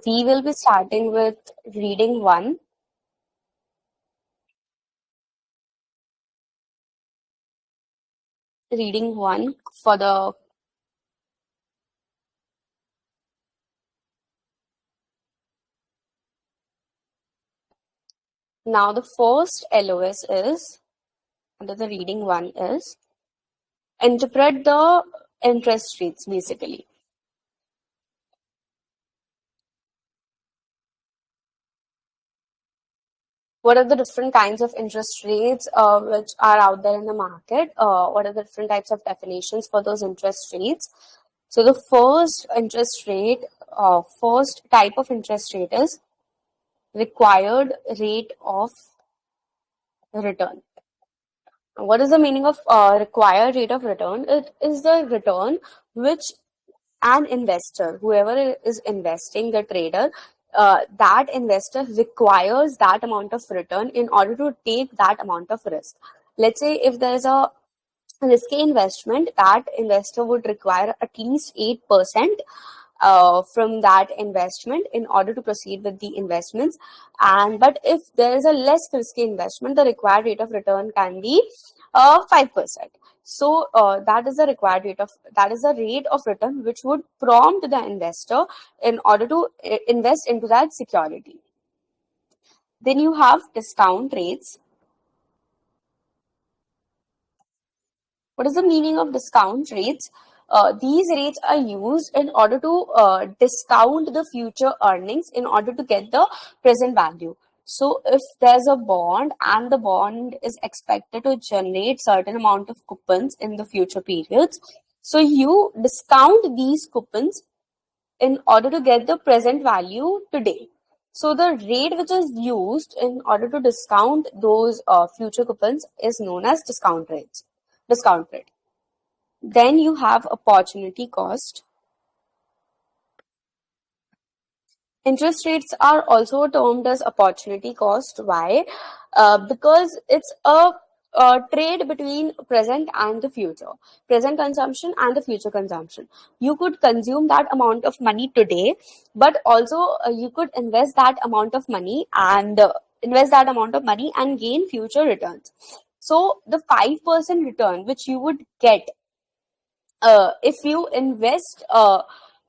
we will be starting with reading one. Reading one for the now the first LOS is under the reading one is interpret the interest rates basically. What are the different kinds of interest rates which are out there in the market? What are the different types of definitions for those interest rates? So the first type of interest rate is required rate of return. What is the meaning of required rate of return? It is the return which an investor, whoever is investing, the trader, that investor requires that amount of return in order to take that amount of risk. Let's say if there is a risky investment, that investor would require at least 8% from that investment in order to proceed with the investments. But if there is a less risky investment, the required rate of return can be 5%. So that is the rate of return which would prompt the investor in order to invest into that security. Then you have discount rates. What is the meaning of discount rates? These rates are used in order to discount the future earnings in order to get the present value. So if there's a bond and the bond is expected to generate certain amount of coupons in the future periods, so you discount these coupons in order to get the present value today. So the rate which is used in order to discount those future coupons is known as discount rate. Then you have opportunity cost. Interest rates are also termed as opportunity cost. Why? Because it's a trade between present and the future, present consumption and the future consumption. You could consume that amount of money today, but also you could invest that amount of money and gain future returns. So the 5% return which you would get if you invest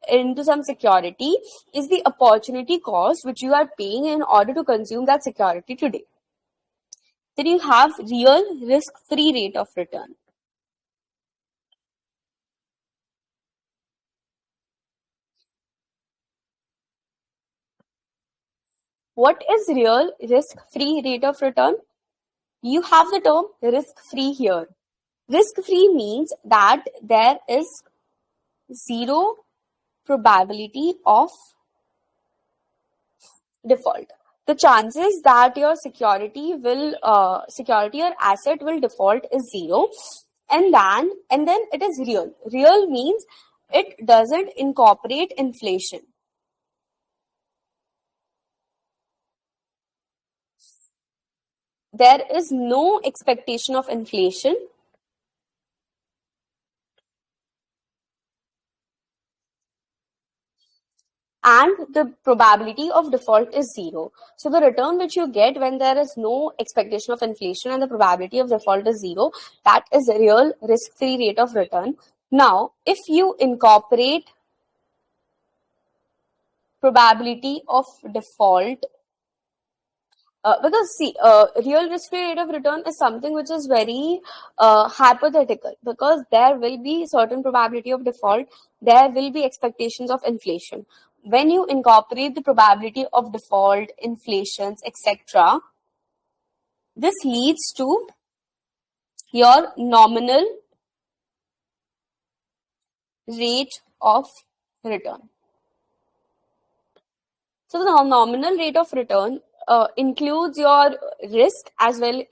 into some security is the opportunity cost which you are paying in order to consume that security today. Then you have real risk-free rate of return. What is real risk-free rate of return? You have the term risk-free here. Risk-free means that there is zero probability of default. The chances that your security or asset will default is zero, and then it is real. Real means it doesn't incorporate inflation. There is no expectation of inflation, and the probability of default is zero. So the return which you get when there is no expectation of inflation and the probability of default is zero, that is a real risk-free rate of return. Now, if you incorporate probability of default, because see, real risk-free rate of return is something which is very hypothetical, because there will be certain probability of default, there will be expectations of inflation. When you incorporate the probability of default, inflations, etc., this leads to your nominal rate of return. So the nominal rate of return includes your risk as well.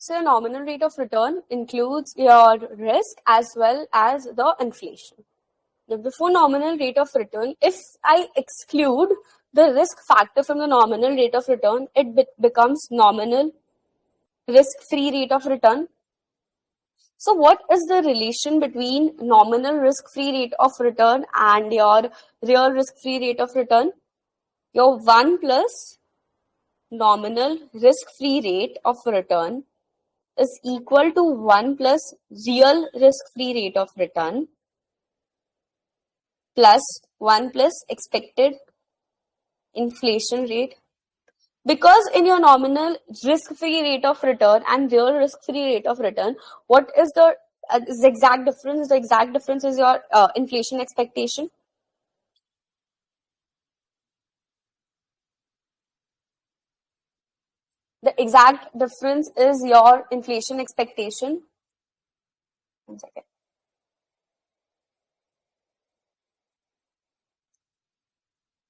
So your nominal rate of return includes your risk as well as the inflation. Now, before nominal rate of return, if I exclude the risk factor from the nominal rate of return, it becomes nominal risk-free rate of return. So what is the relation between nominal risk-free rate of return and your real risk-free rate of return? Your 1 plus nominal risk-free rate of return is equal to 1 plus real risk-free rate of return plus 1 plus expected inflation rate. Because in your nominal risk-free rate of return and real risk-free rate of return, what is the exact difference? The exact difference is your inflation expectation. The exact difference is your inflation expectation. 1 second.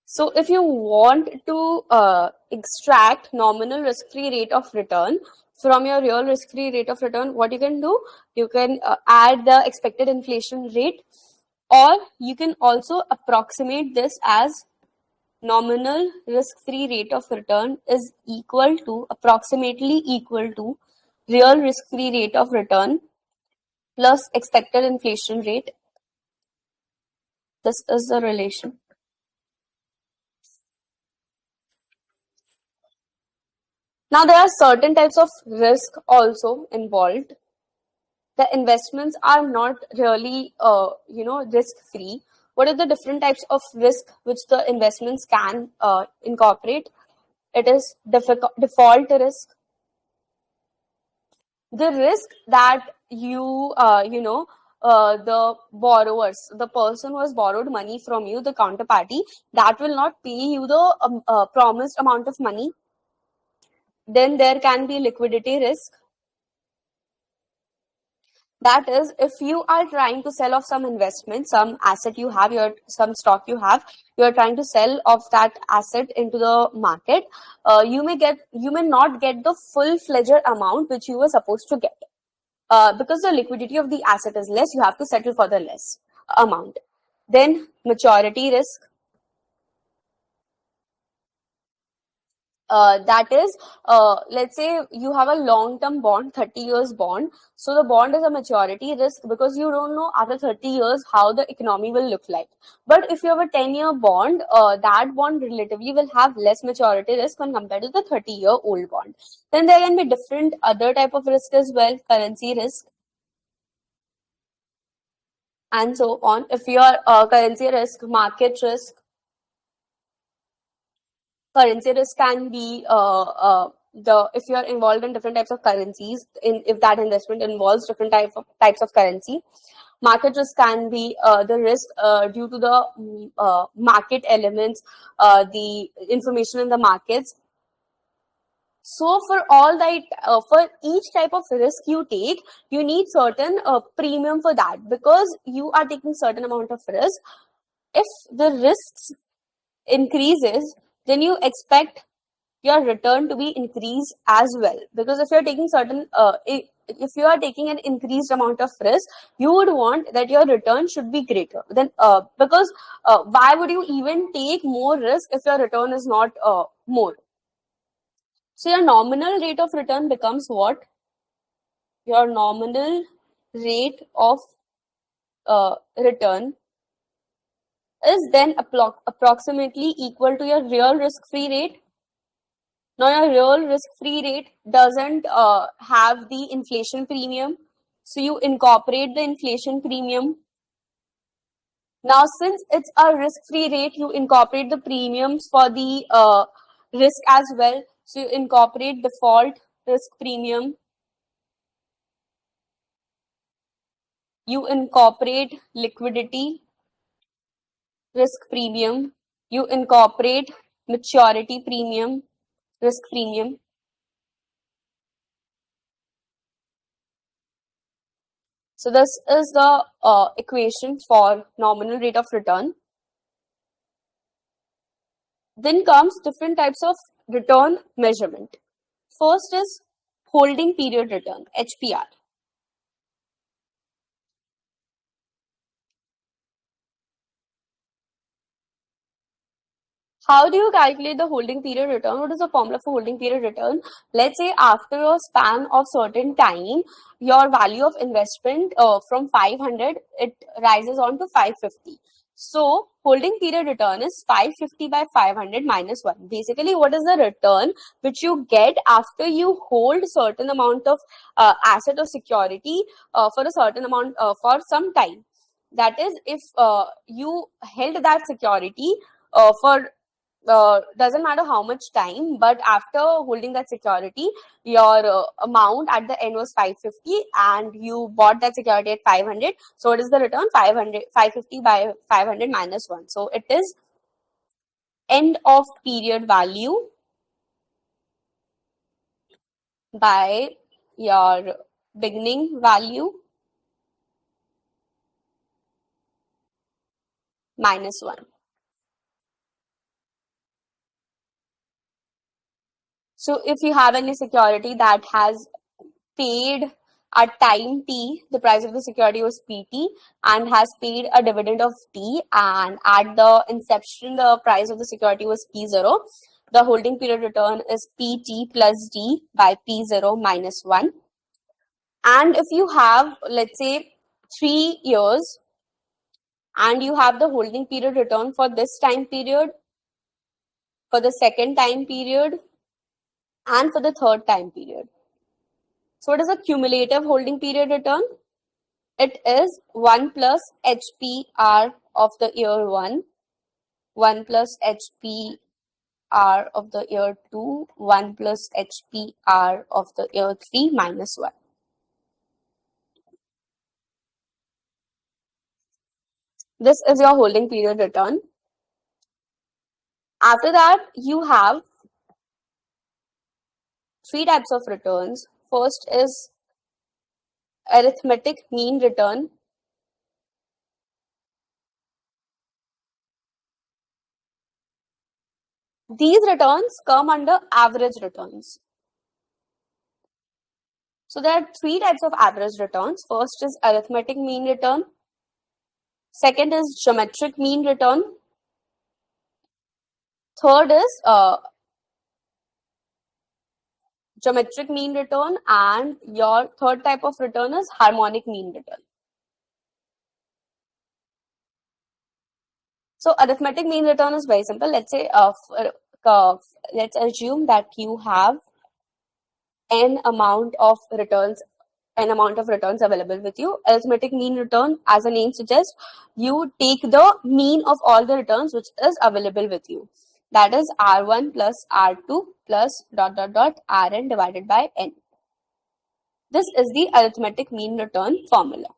So if you want to extract nominal risk-free rate of return from your real risk-free rate of return, what you can do, you can add the expected inflation rate, or you can also approximate this as nominal risk-free rate of return is equal to, approximately equal to, real risk-free rate of return plus expected inflation rate. This is the relation. Now, there are certain types of risk also involved. The investments are not really, risk-free. What are the different types of risk which the investments can incorporate? It is default risk. The risk that the borrowers, the person who has borrowed money from you, the counterparty, that will not pay you the promised amount of money. Then there can be liquidity risk. That is, if you are trying to sell off some investment, some asset you have, some stock you have, you are trying to sell off that asset into the market, you may not get the full-fledged amount which you were supposed to get. Because the liquidity of the asset is less, you have to settle for the less amount. Then maturity risk. That is, let's say you have a long-term bond, 30 years bond. So the bond is a maturity risk because you don't know after 30 years how the economy will look like. But if you have a 10-year bond, that bond relatively will have less maturity risk when compared to the 30-year-old bond. Then there can be different other type of risk as well, currency risk, and so on. If you are currency risk, market risk, currency risk can be if you are involved in different types of currencies, if that investment involves different types of currency. Market risk can be the risk due to the market elements, the information in the markets. So for all that, for each type of risk you take, you need certain premium for that, because you are taking certain amount of risk. If the risks increases, then you expect your return to be increased as well, because if you're taking certain if you are taking an increased amount of risk, you would want that your return should be greater than because why would you even take more risk if your return is not more? So your nominal rate of return becomes what? Your nominal rate of return is then approximately equal to your real risk-free rate. Now, your real risk-free rate doesn't have the inflation premium, so you incorporate the inflation premium. Now, since it's a risk-free rate, you incorporate the premiums for the risk as well. So you incorporate default risk premium. You incorporate liquidity risk premium. You incorporate maturity premium, risk premium. So this is the equation for nominal rate of return. Then comes different types of return measurement. First is holding period return, HPR. How do you calculate the holding period return? What is the formula for holding period return? Let's say after a span of certain time, your value of investment from 500, it rises on to 550. So holding period return is 550 by 500 minus 1. Basically, what is the return which you get after you hold certain amount of asset or security for a certain amount for some time? That is, if you held that security for doesn't matter how much time, but after holding that security, your amount at the end was 550 and you bought that security at 500. So what is the return? 550 by 500 minus 1. So it is end of period value by your beginning value minus 1. So if you have any security that has paid at time t, the price of the security was pt, and has paid a dividend of t, and at the inception the price of the security was p0, the holding period return is pt plus d by p0 minus 1. And if you have, let's say, 3 years and you have the holding period return for this time period, for the second time period, and for the third time period. So what is a cumulative holding period return? It is 1 plus HPR of the year 1, 1 plus HPR of the year 2, 1 plus HPR of the year 3 minus 1. This is your holding period return. After that, you have 3 types of returns. First is arithmetic mean return. These returns come under average returns. So there are 3 types of average returns. First is arithmetic mean return. Second is geometric mean return. Third is geometric mean return, and your third type of return is harmonic mean return. So arithmetic mean return is very simple. Let's say let's assume that you have n amount of returns available with you. Arithmetic mean return, as the name suggests, you take the mean of all the returns which is available with you. That is R1 plus R2 plus ... Rn divided by n. This is the arithmetic mean return formula.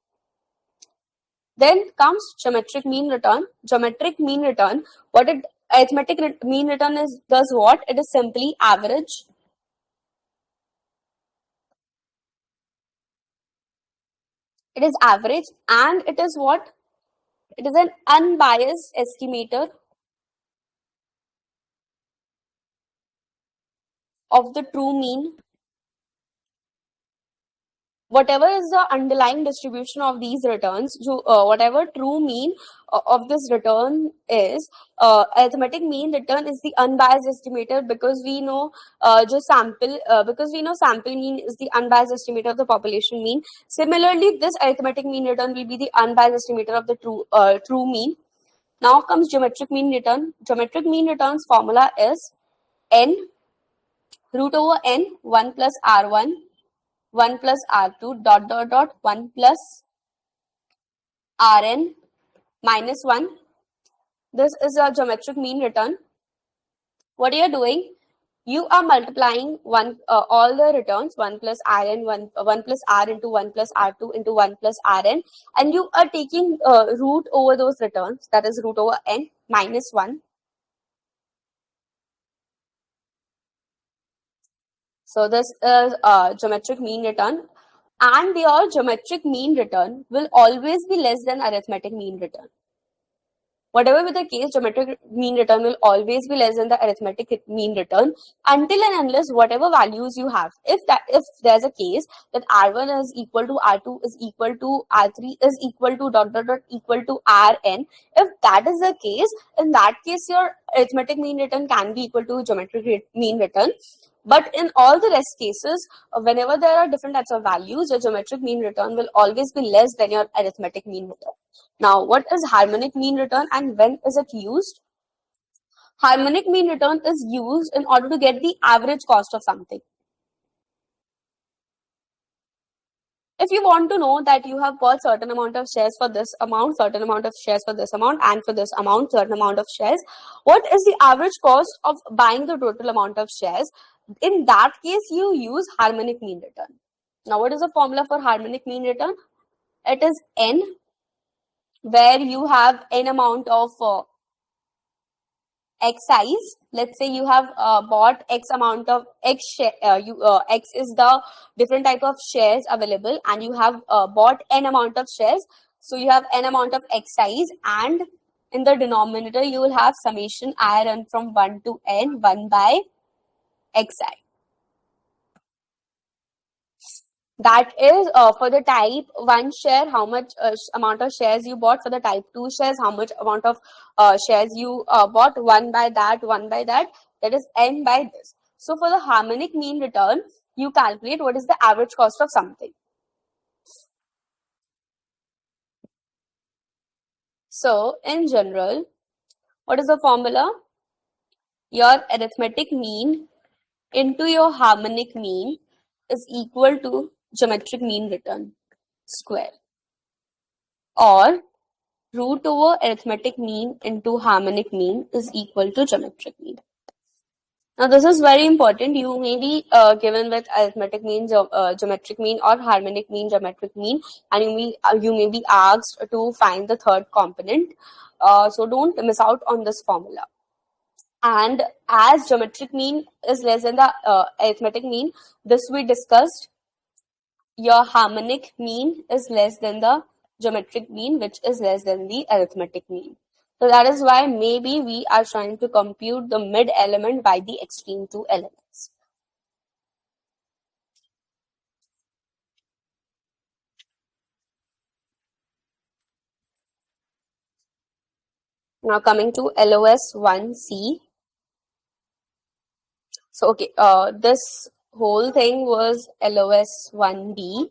Then comes geometric mean return. Geometric mean return, arithmetic mean return does what? It is simply average. It is average, and it is what? It is an unbiased estimator of the true mean. Whatever is the underlying distribution of these returns, whatever true mean of this return is, arithmetic mean return is the unbiased estimator, because we know sample mean is the unbiased estimator of the population mean. Similarly, this arithmetic mean return will be the unbiased estimator of the true mean. Now comes geometric mean return. Geometric mean return's formula is n root over n 1 plus r1 1 plus r2 ... 1 plus rn minus 1. This is a geometric mean return. What you are doing? You are multiplying all the returns, 1 plus rn, 1 plus r into 1 plus r2 into 1 plus rn, and you are taking root over those returns, that is root over n minus 1. So this is geometric mean return, and your geometric mean return will always be less than arithmetic mean return. Whatever be the case, geometric mean return will always be less than the arithmetic mean return until and unless whatever values you have. If there's a case that R1 is equal to R2 is equal to R3 is equal to dot dot dot equal to Rn, if that is the case, in that case your arithmetic mean return can be equal to geometric mean return. But in all the rest cases, whenever there are different types of values, your geometric mean return will always be less than your arithmetic mean return. Now, what is harmonic mean return and when is it used? Harmonic mean return is used in order to get the average cost of something. If you want to know that you have bought certain amount of shares for this amount, certain amount of shares for this amount, and for this amount, certain amount of shares, what is the average cost of buying the total amount of shares? In that case, you use harmonic mean return. Now, what is the formula for harmonic mean return? It is N, where you have N amount of X size. Let's say you have bought X amount of X share. X is the different type of shares available, and you have bought N amount of shares. So you have N amount of X size, and in the denominator you will have summation I run from 1 to N 1 by Xi. That is for the type 1 share, how much amount of shares you bought. For the type 2 shares, how much amount of shares you bought. 1 by that, 1 by that. That is N by this. So for the harmonic mean return, you calculate what is the average cost of something. So in general, what is the formula? Your arithmetic mean into your harmonic mean is equal to geometric mean return square, or root over arithmetic mean into harmonic mean is equal to geometric mean. Now this is very important. You may be given with arithmetic mean, geometric mean, or harmonic mean, geometric mean, and you may be asked to find the third component. So don't miss out on this formula. And as geometric mean is less than the arithmetic mean, this we discussed. Your harmonic mean is less than the geometric mean, which is less than the arithmetic mean. So that is why maybe we are trying to compute the mid element by the extreme two elements. Now coming to LOS 1C. So okay, this whole thing was LOS 1B.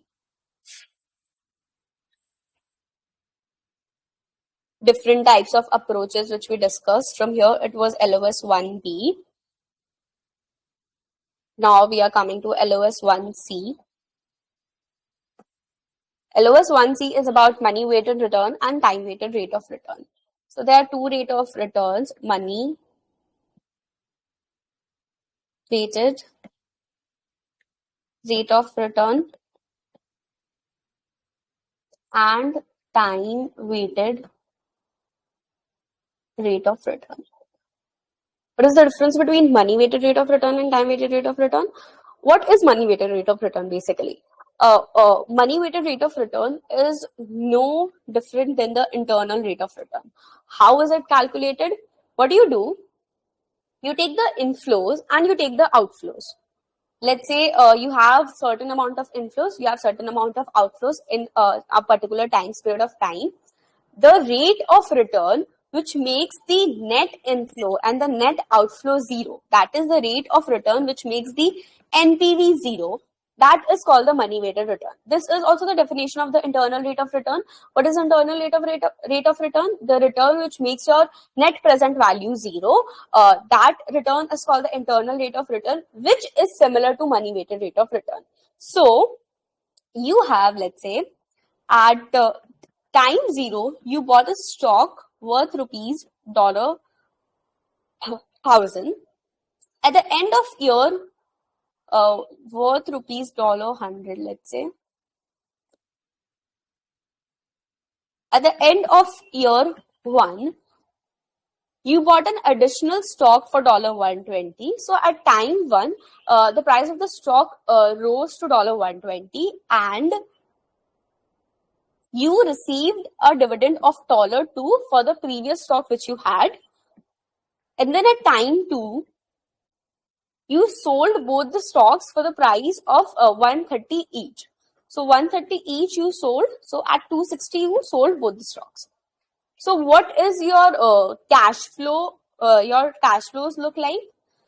Different types of approaches which we discussed. From here, it was LOS 1B. Now we are coming to LOS 1C. LOS 1C is about money weighted return and time weighted rate of return. So there are two rate of returns: money weighted rate of return and time weighted rate of return. What is the difference between money weighted rate of return and time weighted rate of return? What is money weighted rate of return basically? Money weighted rate of return is no different than the internal rate of return. How is it calculated? What do? You take the inflows and you take the outflows. Let's say you have certain amount of inflows, you have certain amount of outflows in a particular time period of time. The rate of return which makes the net inflow and the net outflow zero, that is the rate of return which makes the NPV zero, that is called the money weighted return. This is also the definition of the internal rate of return. What is internal rate of return? The return which makes your net present value zero. That return is called the internal rate of return, which is similar to money weighted rate of return. So you have, let's say, at time zero, you bought a stock worth rupees $1,000. At the end of year, worth rupees $100, let's say. At the end of year 1, you bought an additional stock for $120. So at time 1, the price of the stock rose to $120, and you received a dividend of $2 for the previous stock which you had, and then at time 2, you sold both the stocks for the price of 130 each. So 130 each you sold. So at 260 you sold both the stocks. So what is your cash flow? Your cash flows look like.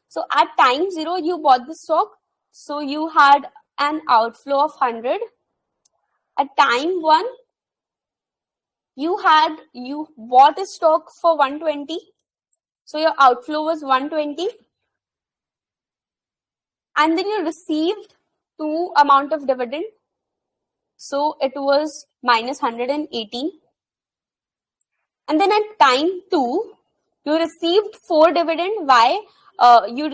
So at time 0 you bought the stock. So you had an outflow of 100. At time 1 you bought a stock for 120. So your outflow was 120. And then you received 2 amount of dividend. So it was minus 118. And then at time 2, you received 4 dividend. Why? You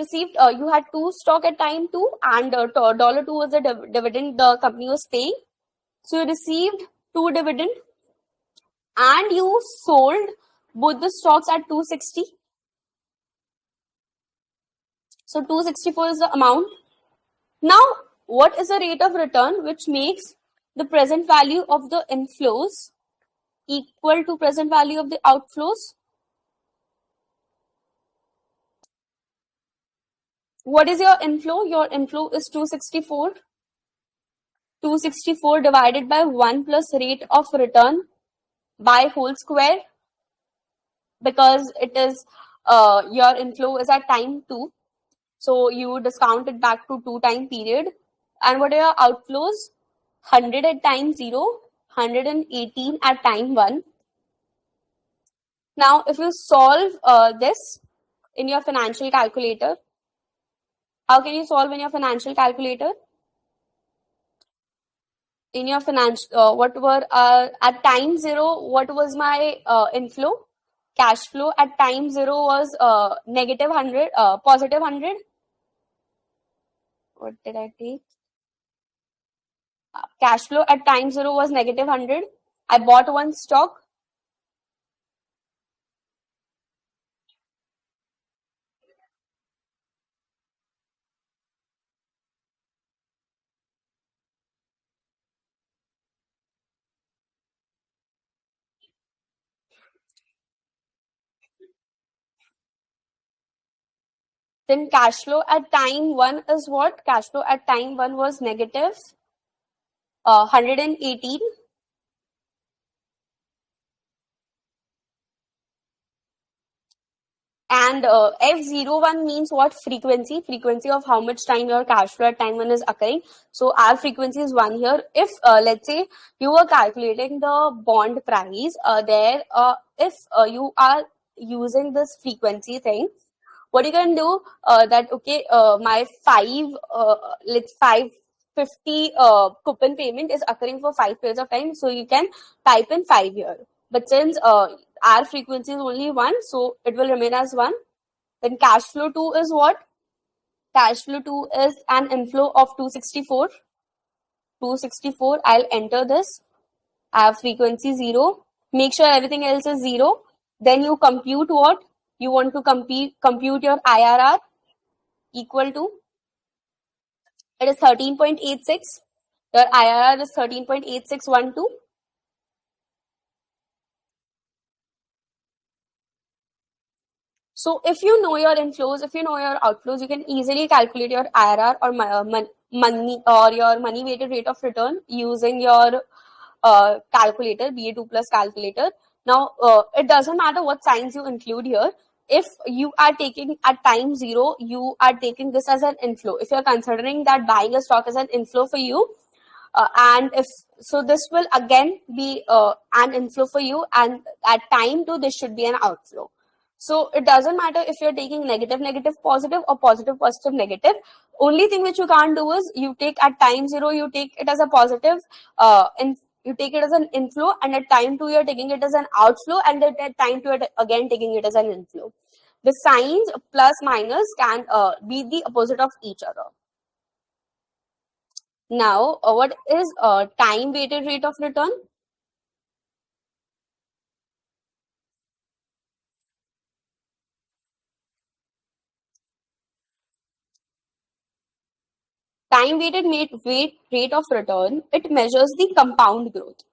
had 2 stock at time 2 and $2 was the dividend the company was paying. So you received 2 dividend and you sold both the stocks at 260. So 264 is the amount. Now, what is the rate of return which makes the present value of the inflows equal to present value of the outflows? What is your inflow? Your inflow is 264. 264 divided by 1 plus rate of return by whole square, because it is your inflow is at time 2. So you discount it back to 2 time period. And what are your outflows? 100 at time 0, 118 at time 1. Now, if you solve this in your financial calculator, how can you solve in your financial calculator? In your at time 0, what was my inflow? Cash flow at time 0 was negative 100, positive 100. What did I take? Cash flow at time 0 was negative 100. I bought one stock. Then cash flow at time 1 is what? Cash flow at time 1 was negative 118. And F01 means what? Frequency. Frequency of how much time your cash flow at time 1 is occurring. So our frequency is 1 here. If let's say you were calculating the bond price if you are using this frequency thing, what you can do that, okay, my 550 coupon payment is occurring for 5 periods of time. So you can type in 5 here. But since our frequency is only 1, so it will remain as 1. Then cash flow 2 is what? Cash flow 2 is an inflow of 264. 264, I'll enter this. I have frequency 0. Make sure everything else is 0. Then you compute what? You want to compute your IRR equal to, it is 13.86. Your IRR is 13.8612. So if you know your inflows, if you know your outflows, you can easily calculate your IRR or money or your money weighted rate of return using your calculator, BA2 plus calculator. Now, it doesn't matter what signs you include here. If you are taking at time 0, you are taking this as an inflow. If you're considering that buying a stock is an inflow for you, and if so, this will again be an inflow for you, and at time 2, this should be an outflow. So it doesn't matter if you're taking negative, negative, positive, or positive, positive, negative. Only thing which you can't do is you take at time 0, you take it as a positive, you take it as an inflow, and at time 2, you're taking it as an outflow, and at time 2, you're again taking it as an inflow. The signs plus minus can be the opposite of each other. Now, what is time weighted rate of return? Time weighted rate of return, it measures the compound growth.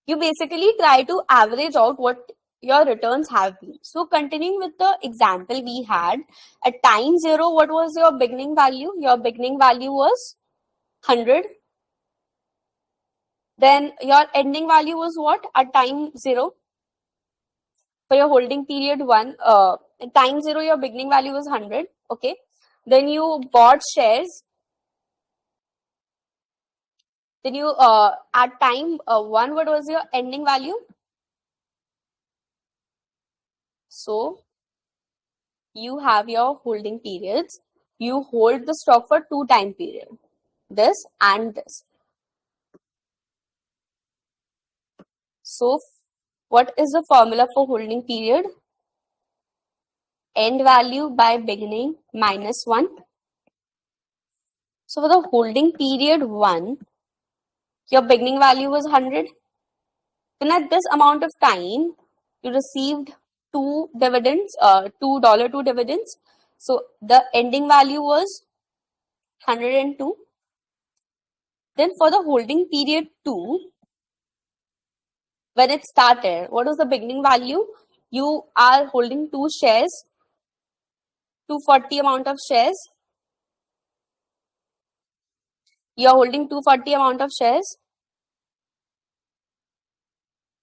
You basically try to average out what your returns have been. So continuing with the example we had, at time 0, what was your beginning value? Your beginning value was 100. Then your ending value was what at time 0? For your holding period 1, at time 0, your beginning value was 100. Okay. Then you bought shares. Then you, at time 1, what was your ending value? So you have your holding periods. You hold the stock for 2 time period, this and this. So what is the formula for holding period? End value by beginning minus 1. So for the holding period 1, your beginning value was 100. Then at this amount of time, you received two dividends, $2 dividends. So the ending value was 102. Then for the holding period 2, when it started, what was the beginning value? You are holding 2 shares, 240 amount of shares. You are holding 240 amount of shares,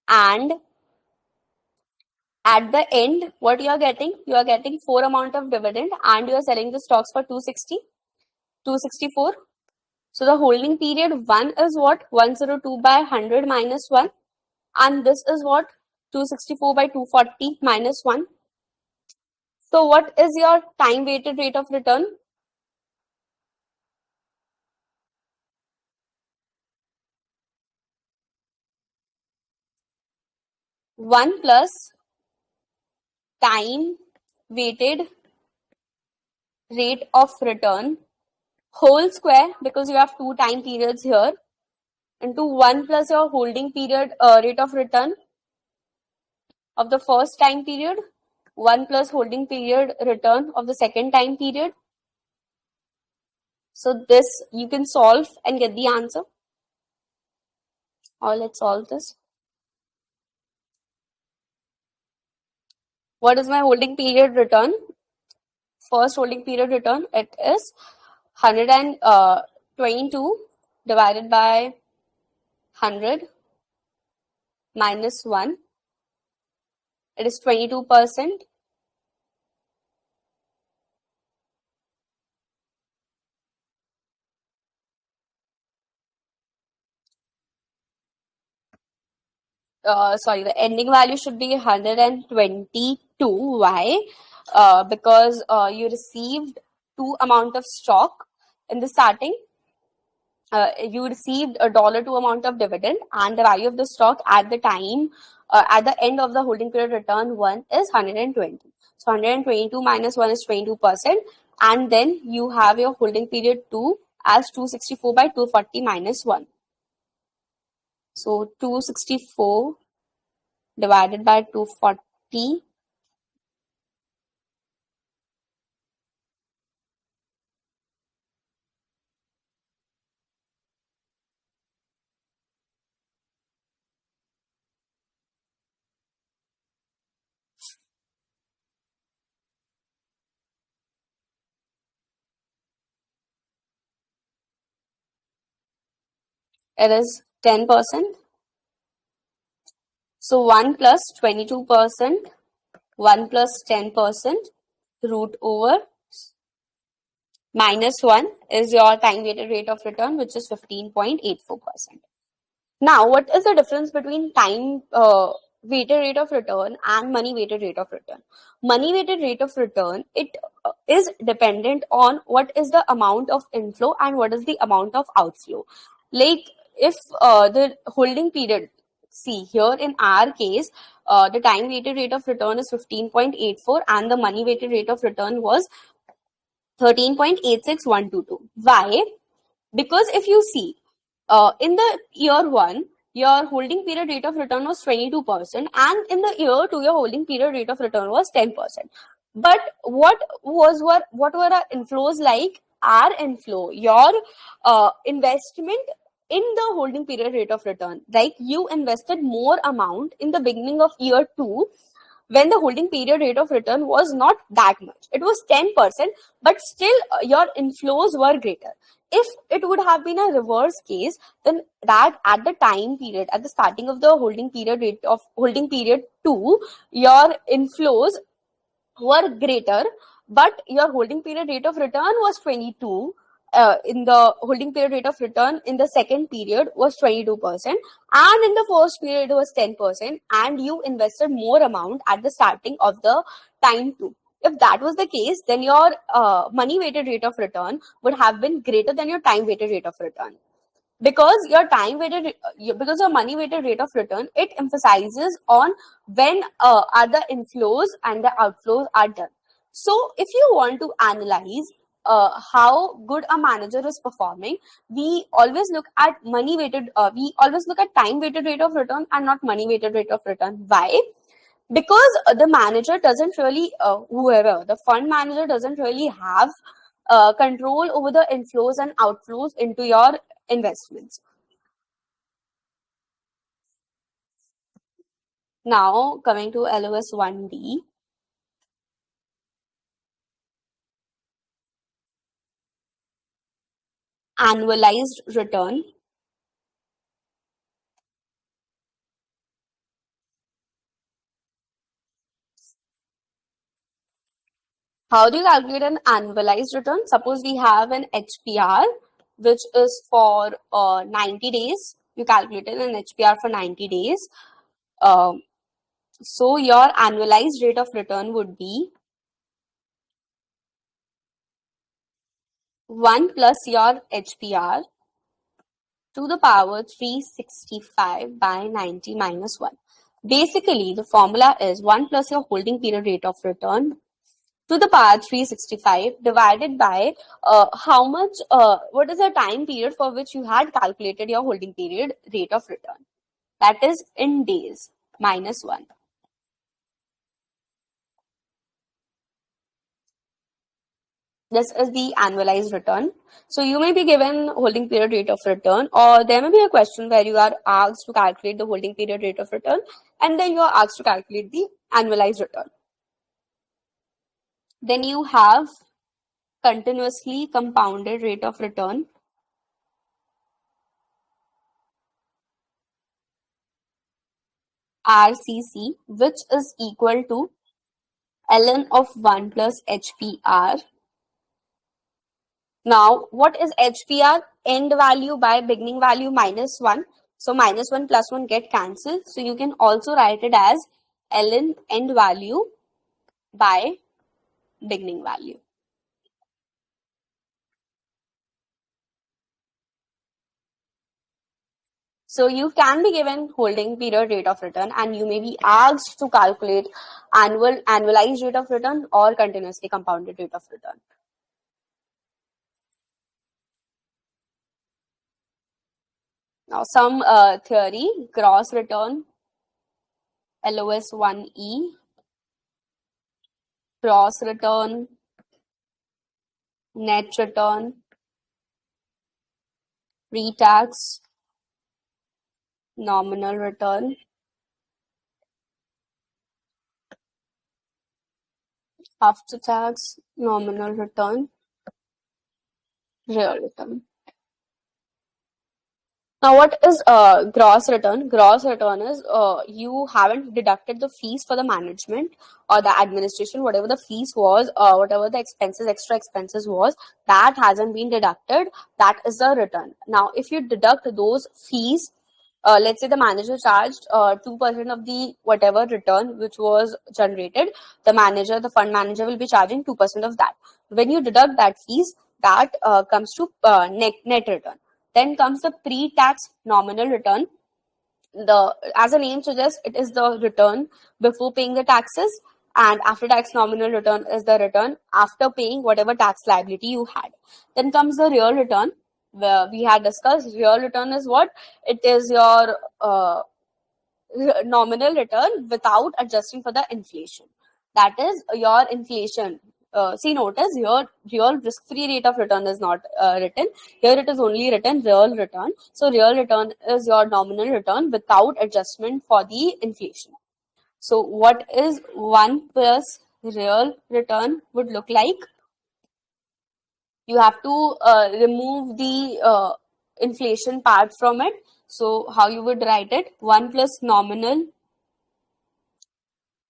and at the end, what you are getting? You are getting 4 amount of dividend, and you are selling the stocks for 260, 264. So the holding period 1 is what? 102 by 100 minus 1. And this is what? 264 by 240 minus 1. So what is your time weighted rate of return? 1 plus time weighted rate of return whole square, because you have 2 time periods here, into 1 plus your holding period rate of return of the first time period, 1 plus holding period return of the second time period. So this you can solve and get the answer. Or let's solve this. What is my holding period return? First holding period return, it is 122 divided by 100 minus 1. It is 22%. Sorry, the ending value should be 122. Why? Because you received 2 amount of stock in the starting. You received $2 amount of dividend, and the value of the stock at the time, at the end of the holding period return 1 is 120. So 122 minus 1 is 22%, and then you have your holding period 2 as 264 by 240 minus 1. So 264 divided by 240. It is 10%. So 1 plus 22%, 1 plus 10%, root over minus 1 is your time weighted rate of return, which is 15.84%. Now, what is the difference between time weighted rate of return and money weighted rate of return? Money weighted rate of return, it is dependent on what is the amount of inflow and what is the amount of outflow. Like if the holding period, see here in our case, the time weighted rate of return is 15.84 and the money weighted rate of return was 13.86122. Why? Because if you see, in the year 1, your holding period rate of return was 22%, and in the year 2, your holding period rate of return was 10%. But what were our inflows like? Our inflow, your investment in the holding period rate of return, like you invested more amount in the beginning of year 2 when the holding period rate of return was not that much. It was 10%, but still your inflows were greater. If it would have been a reverse case, then that at the time period, at the starting of the holding period rate of holding period 2, your inflows were greater, but your holding period rate of return was 22. In the holding period rate of return in the second period was 22%, and in the first period it was 10%, and you invested more amount at the starting of the time too. If that was the case, then your money weighted rate of return would have been greater than your time weighted rate of return, because your time weighted because your money weighted rate of return, it emphasizes on when are the inflows and the outflows are done. So if you want to analyze how good a manager is performing, we always look at we always look at time weighted rate of return and not money weighted rate of return. Why? Because the manager doesn't really whoever the fund manager doesn't really have control over the inflows and outflows into your investments. Now coming to LOS 1D, annualized return. How do you calculate an annualized return? Suppose we have an HPR, which is for 90 days. You calculated an HPR for 90 days. So your annualized rate of return would be 1 plus your HPR to the power 365 by 90 minus 1. Basically, the formula is 1 plus your holding period rate of return to the power 365 divided by what is the time period for which you had calculated your holding period rate of return. That is in days minus 1. This is the annualized return. So you may be given holding period rate of return, or there may be a question where you are asked to calculate the holding period rate of return, and then you are asked to calculate the annualized return. Then you have continuously compounded rate of return, RCC, which is equal to ln of 1 plus HPR. Now, what is HPR? End value by beginning value minus 1. So, minus 1 plus 1 get cancelled. So, you can also write it as ln end value by beginning value. So, you can be given holding period rate of return, and you may be asked to calculate annualized rate of return or continuously compounded rate of return. Now, some theory, gross return, LOS 1E, gross return, net return, pre-tax, nominal return, after tax, nominal return, real return. Now, what is gross return? Gross return is you haven't deducted the fees for the management or the administration, whatever the fees was, whatever the expenses, extra expenses was, that hasn't been deducted. That is the return. Now, if you deduct those fees, let's say the manager charged 2% of the whatever return which was generated, the fund manager will be charging 2% of that. When you deduct that fees, that comes to net return. Then comes the pre-tax nominal return. As the name suggests, it is the return before paying the taxes, and after tax nominal return is the return after paying whatever tax liability you had. Then comes the real return, where we had discussed real return is what? It is your nominal return without adjusting for the inflation. That is your inflation. see, notice here, real risk-free rate of return is not written. Here it is only written real return. So real return is your nominal return without adjustment for the inflation. So what is 1 plus real return would look like? You have to remove the inflation part from it. So how you would write it? 1 plus nominal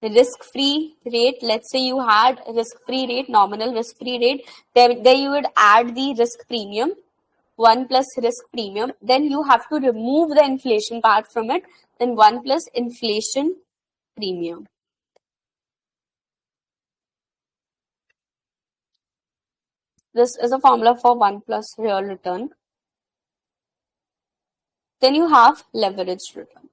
risk-free rate. Let's say you had risk-free rate, nominal risk-free rate. There you would add the risk premium, 1 plus risk premium. Then you have to remove the inflation part from it. Then 1 plus inflation premium. This is a formula for 1 plus real return. Then you have leveraged return.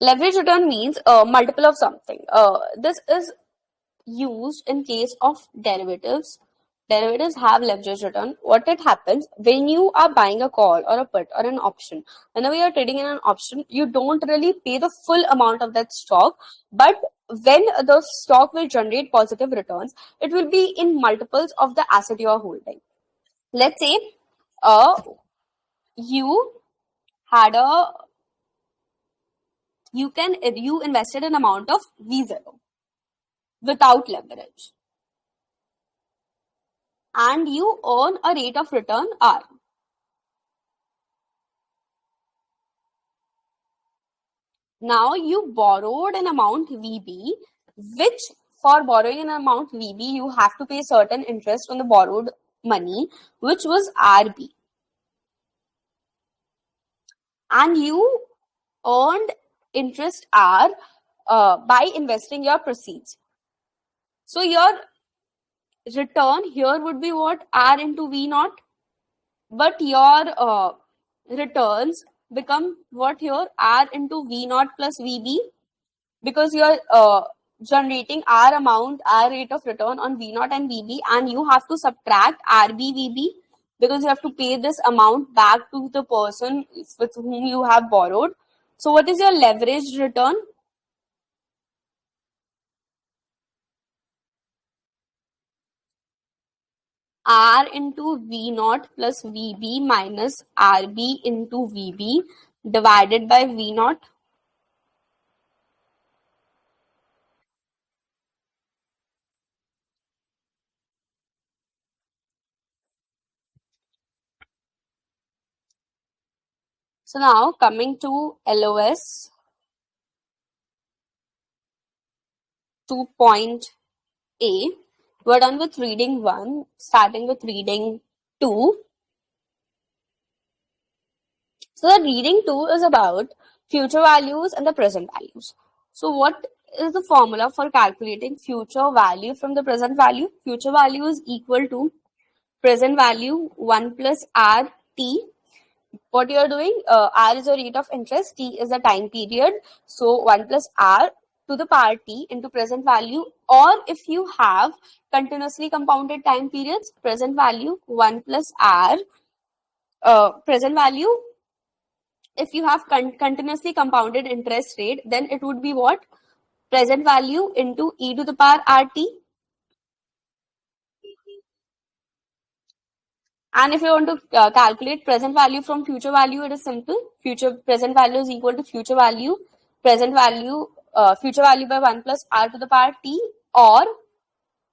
Leveraged return means a multiple of something. This is used in case of derivatives. Derivatives have leveraged return. What it happens when you are buying a call or a put or an option, whenever you're trading in an option, you don't really pay the full amount of that stock, but when the stock will generate positive returns, it will be in multiples of the asset you are holding. Let's say you had you invested an amount of V0 without leverage, and you earn a rate of return R. Now you borrowed an amount VB, which for borrowing an amount VB, you have to pay certain interest on the borrowed money, which was RB. And you earned interest R by investing your proceeds. So your return here would be what? R into V naught. But your returns become what here? R into V naught plus VB, because you're generating R amount, R rate of return on V naught and VB, and you have to subtract RB VB because you have to pay this amount back to the person with whom you have borrowed. So what is your leveraged return? R into V naught plus VB minus RB into VB divided by V naught. So now coming to LOS 2.A, we're done with reading 1, starting with reading 2. So the reading 2 is about future values and the present values. So what is the formula for calculating future value from the present value? Future value is equal to present value 1 plus RT. What you are doing, R is a rate of interest, T is a time period. So 1 plus R to the power T into present value, or if you have continuously compounded time periods, present value 1 plus R, present value, if you have continuously compounded interest rate, then it would be what? Present value into e to the power RT. And if you want to calculate present value from future value, it is simple. Present value is equal to future value by 1 plus R to the power T, or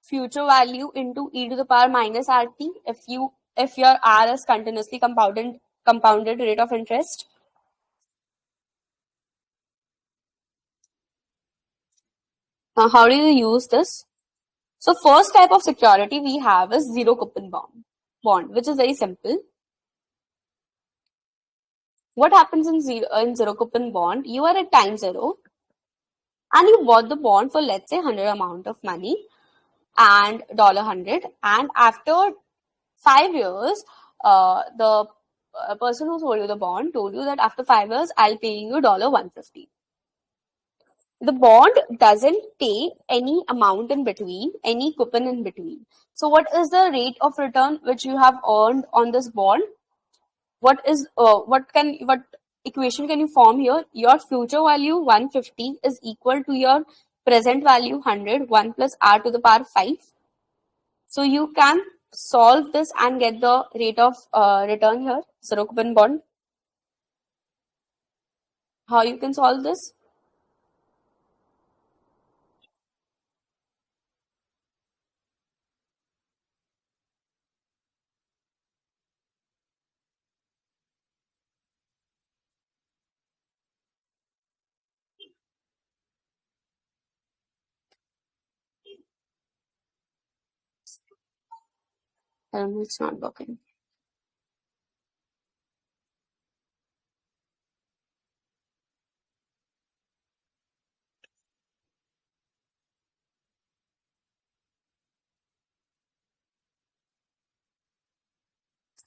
future value into e to the power minus RT if your R is continuously compounded rate of interest. Now, how do you use this? So first type of security we have is zero coupon bond, which is very simple. What happens in zero coupon bond? You are at time 0 and you bought the bond for, let's say, 100 amount of money and $100, and after 5 years, the person who sold you the bond told you that after 5 years I'll pay you $150. The bond doesn't pay any amount in between, any coupon in between. So what is the rate of return which you have earned on this bond? What equation can you form here? Your future value 150 is equal to your present value 100, 1 plus r to the power 5. So you can solve this and get the rate of return here, zero coupon bond. How you can solve this? It's not working.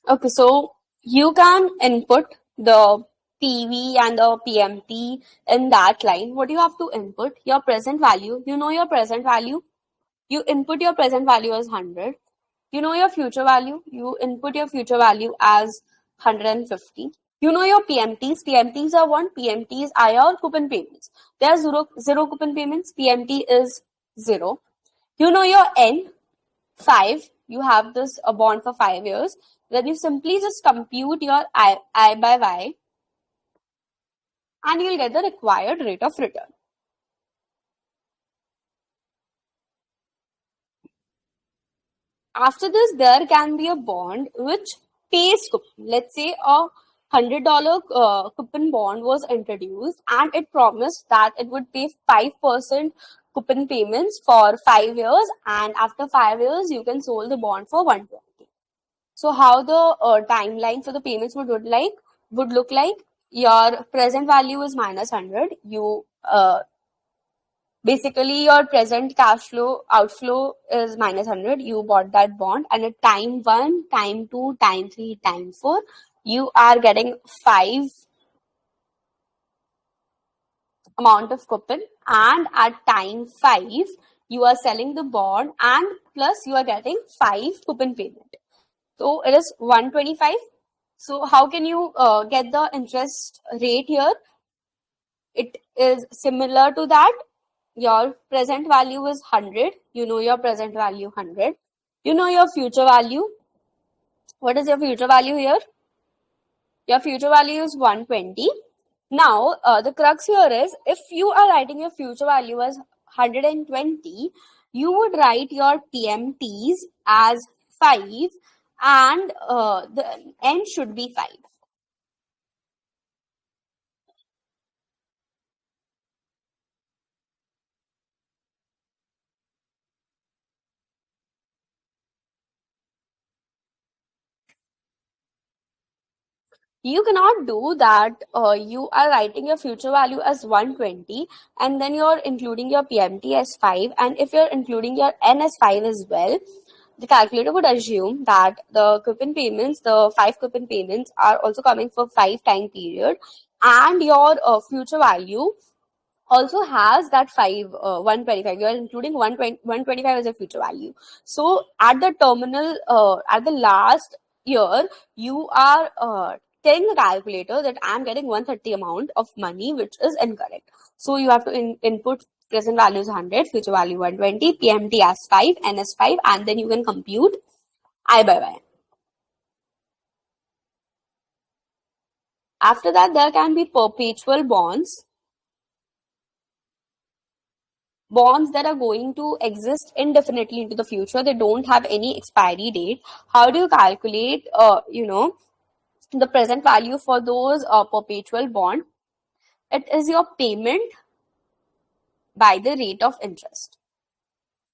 Okay, so you can input the PV and the PMT in that line. What you have to input? Your present value. You know your present value. You input your present value as 100. You know your future value. You input your future value as 150. You know your PMTs. PMTs are what? PMTs are your coupon payments. There are zero coupon payments. PMT is 0. You know your N, 5. You have this a bond for 5 years. Then you simply just compute your I by Y and you'll get the required rate of return. After this, there can be a bond which pays coupon. Let's say a $100 coupon bond was introduced and it promised that it would pay 5% coupon payments for 5 years, and after 5 years you can sold the bond for 120. So how the timeline for the payments would look like? Your present value is minus 100. You basically your present cash flow outflow is minus 100. You bought that bond, and at time 1, time 2, time 3, time 4, you are getting 5 amount of coupon, and at time 5 you are selling the bond and plus you are getting 5 coupon payment. So it is 125. So how can you get the interest rate here? It is similar to that. Your present value is 100. You know your present value 100. You know your future value. What is your future value here? Your future value is 120. Now, the crux here is, if you are writing your future value as 120, you would write your PMTs as 5 and the N should be 5. You cannot do that. You are writing your future value as 120 and then you're including your PMT as 5, and if you're including your N as 5 as well, the calculator would assume that the coupon payments, the 5 coupon payments, are also coming for 5 time period, and your future value also has that 125. You are including 125 as a future value. So at the terminal, at the last year, you are telling the calculator that I'm getting 130 amount of money, which is incorrect. So you have to input present value is 100, future value 120, PMT as 5, N as 5, and then you can compute I by Y. After that, there can be perpetual bonds that are going to exist indefinitely into the future. They don't have any expiry date. How do you calculate the present value for those perpetual bond? It is your payment by the rate of interest.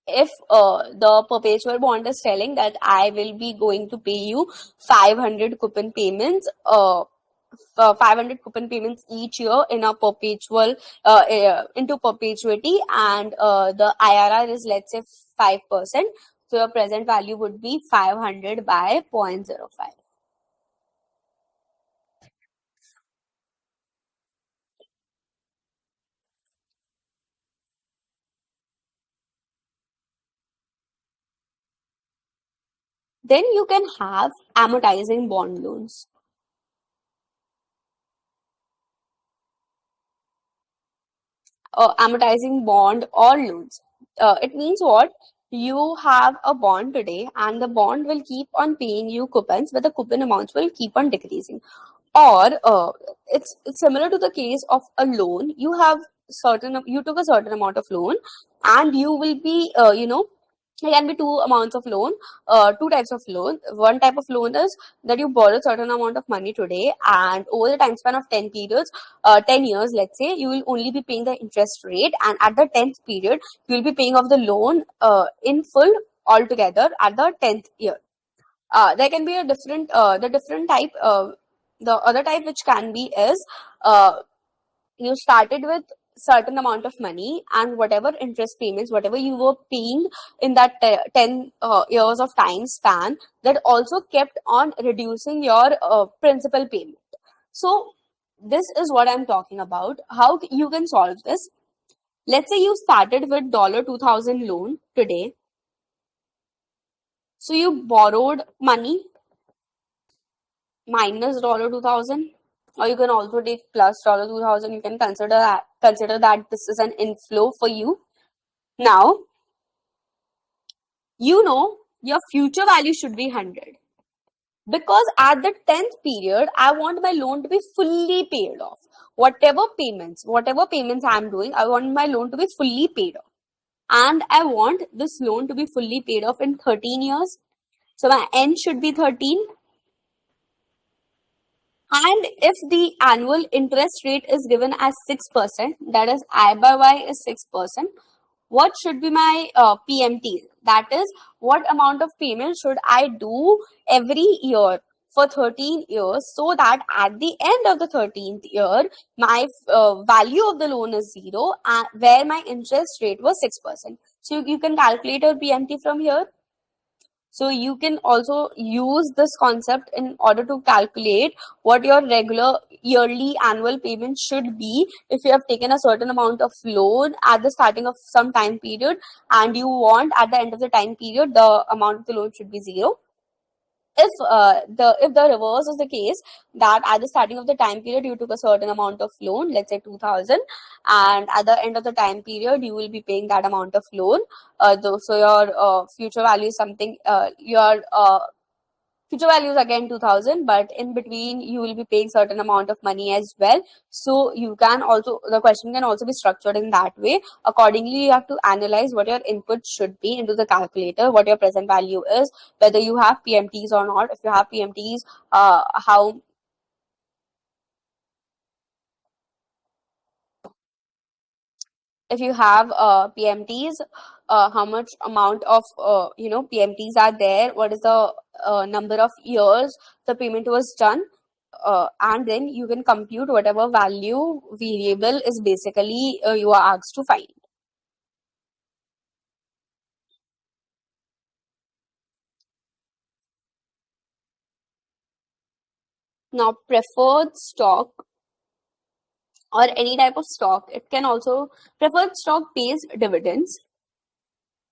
If the perpetual bond is telling that I will be going to pay you 500 coupon payments, 500 coupon payments each year in a perpetual into perpetuity, and the IRR is, let's say, 5%. So your present value would be 500 by 0.05. Then you can have amortizing bond loans. amortizing bond or loans. It means what? You have a bond today and the bond will keep on paying you coupons, but the coupon amounts will keep on decreasing. Or it's similar to the case of a loan. You took a certain amount of loan and you will be, there can be two amounts of loan, two types of loan. One type of loan is that you borrow a certain amount of money today, and over the time span of 10 periods, 10 years, let's say, you will only be paying the interest rate, and at the 10th period, you will be paying off the loan in full altogether at the 10th year. There can be the different type, the other type which can be is, you started with certain amount of money and whatever interest payments, whatever you were paying in that 10 years of time span, that also kept on reducing your principal payment. So this is what I'm talking about. How you can solve this? Let's say you started with $2,000 loan today. So you borrowed money minus $2,000, or you can also take plus $2,000. You can consider that this is an inflow for you. Now, you know your future value should be 100, because at the 10th period, I want my loan to be fully paid off. Whatever payments I'm doing, I want my loan to be fully paid off, and I want this loan to be fully paid off in 13 years. So my N should be 13. And if the annual interest rate is given as 6%, that is I by Y is 6%, what should be my PMT? That is, what amount of payment should I do every year for 13 years, so that at the end of the 13th year, my value of the loan is 0, where my interest rate was 6%. So you can calculate your PMT from here. So you can also use this concept in order to calculate what your regular yearly annual payment should be if you have taken a certain amount of loan at the starting of some time period, and you want at the end of the time period the amount of the loan should be 0. If the reverse is the case, that at the starting of the time period you took a certain amount of loan, let's say 2,000, and at the end of the time period you will be paying that amount of loan, so your future value is something, your future value is again 2,000, but in between you will be paying certain amount of money as well. So you can also, the question can also be structured in that way. Accordingly, you have to analyze what your input should be into the calculator, what your present value is, whether you have PMTs or not. If you have PMTs, how if you have PMTs, how much amount of PMTs are there, what is the number of years the payment was done, and then you can compute whatever value variable is basically you are asked to find. Now, preferred stock or any type of stock, it can also, preferred stock pays dividends.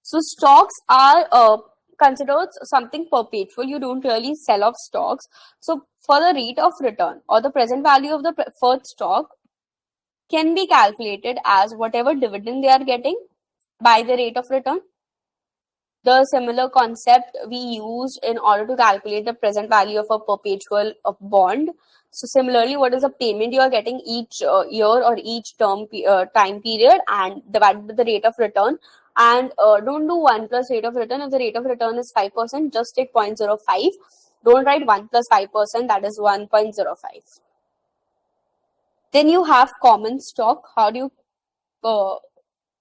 So stocks are considered something perpetual. You don't really sell off stocks. So for the rate of return or the present value of the preferred stock can be calculated as whatever dividend they are getting by the rate of return. The similar concept we used in order to calculate the present value of a perpetual bond. So similarly, what is the payment you are getting each year or each term time period, and divided by the rate of return. And don't do 1 plus rate of return. If the rate of return is 5%, just take 0.05. Don't write 1 plus 5%, that is 1.05. Then you have common stock. How do you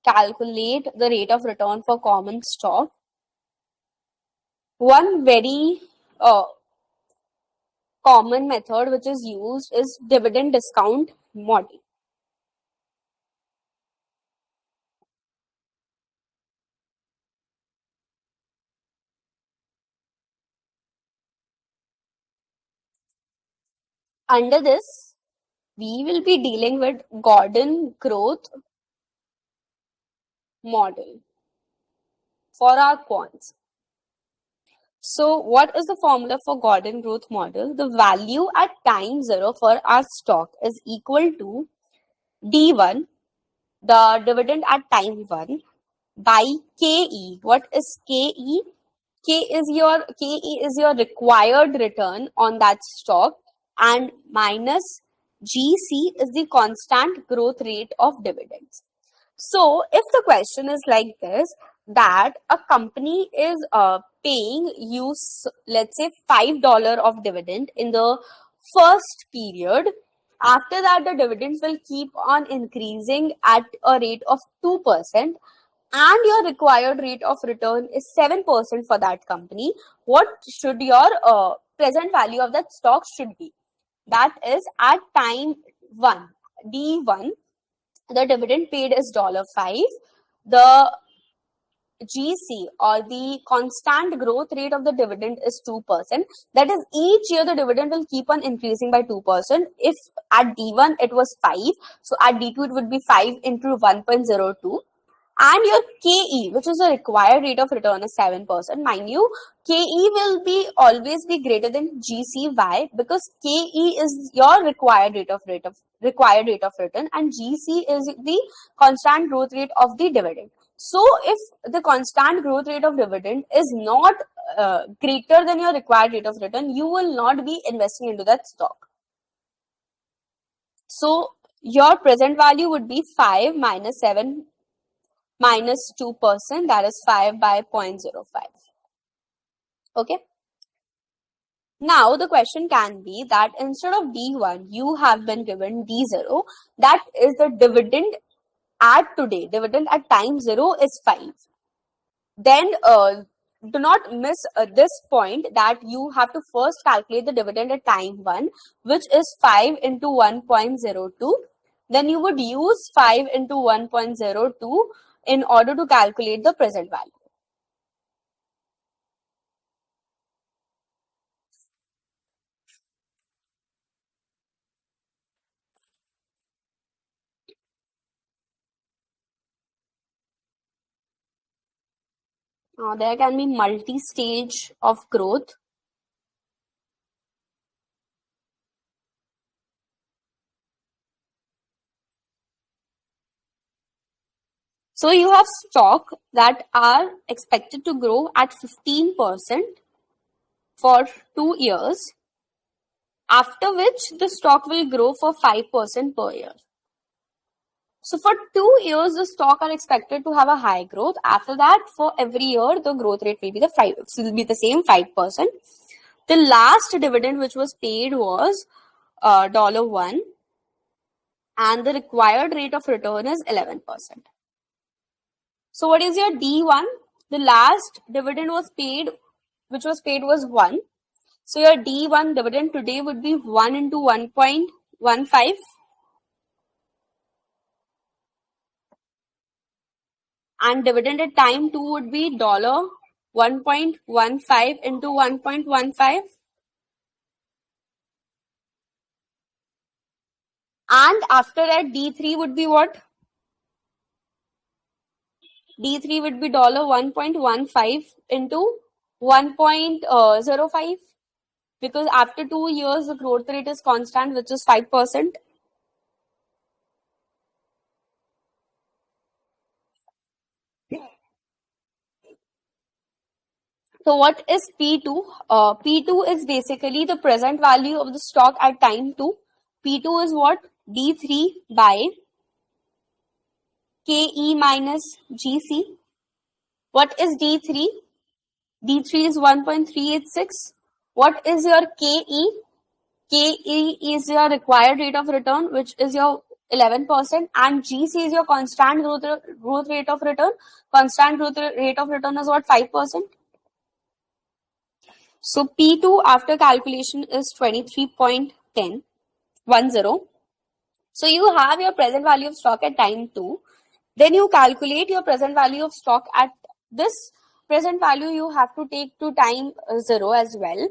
calculate the rate of return for common stock? One very common method which is used is dividend discount model. Under this, we will be dealing with Gordan growth model for our quants. So what is the formula for Gordan growth model? The value at time 0 for our stock is equal to D1 the dividend at time 1 by KE. What is KE? KE is your required return on that stock, and minus GC is the constant growth rate of dividends. So if the question is like this, that a company is paying you, let's say, $5 of dividend in the first period, after that the dividends will keep on increasing at a rate of 2%, and your required rate of return is 7% for that company, what should your present value of that stock should be? That is at time 1, D1, the dividend paid is $5. The GC, or the constant growth rate of the dividend, is 2%. That is, each year the dividend will keep on increasing by 2%. If at D1 it was 5, so at D2 it would be 5 into 1.02. And your KE, which is the required rate of return, is 7%. Mind you, KE will be always be greater than GCY, because KE is your required rate of return, and GC is the constant growth rate of the dividend. So if the constant growth rate of dividend is not greater than your required rate of return, you will not be investing into that stock. So your present value would be 5 minus 7 minus 2%, that is 5 by 0.05. Okay. Now the question can be that instead of D1, you have been given D0. That is the dividend at today. Dividend at time 0 is 5. Then do not miss this point, that you have to first calculate the dividend at time 1, which is 5 into 1.02. Then you would use 5 into 1.02 in order to calculate the present value. There can be multi-stage of growth. So you have stock that are expected to grow at 15% for 2 years, after which the stock will grow for 5% per year. So for 2 years, the stock are expected to have a high growth. After that, for every year, the growth rate will be the same 5%. The last dividend which was paid was $1, and the required rate of return is 11%. So what is your D1? The last dividend which was paid was 1. So your D1 dividend today would be 1 into 1.15. And dividend at time 2 would be $1.15 into 1.15. And after that, D3 would be what? D3 would be $1.15 into 1.05, because after 2 years the growth rate is constant, which is 5%. So what is P2? P2 is basically the present value of the stock at time 2. P2 is what? D3 by KE minus GC. What is D3? D3 is 1.386. What is your KE? KE is your required rate of return, which is your 11%, and GC is your constant growth rate of return. Constant growth rate of return is what? 5%. So P2 after calculation is 23.10. So you have your present value of stock at time 2. Then you calculate your present value of stock at this present value. You have to take to time 0 as well.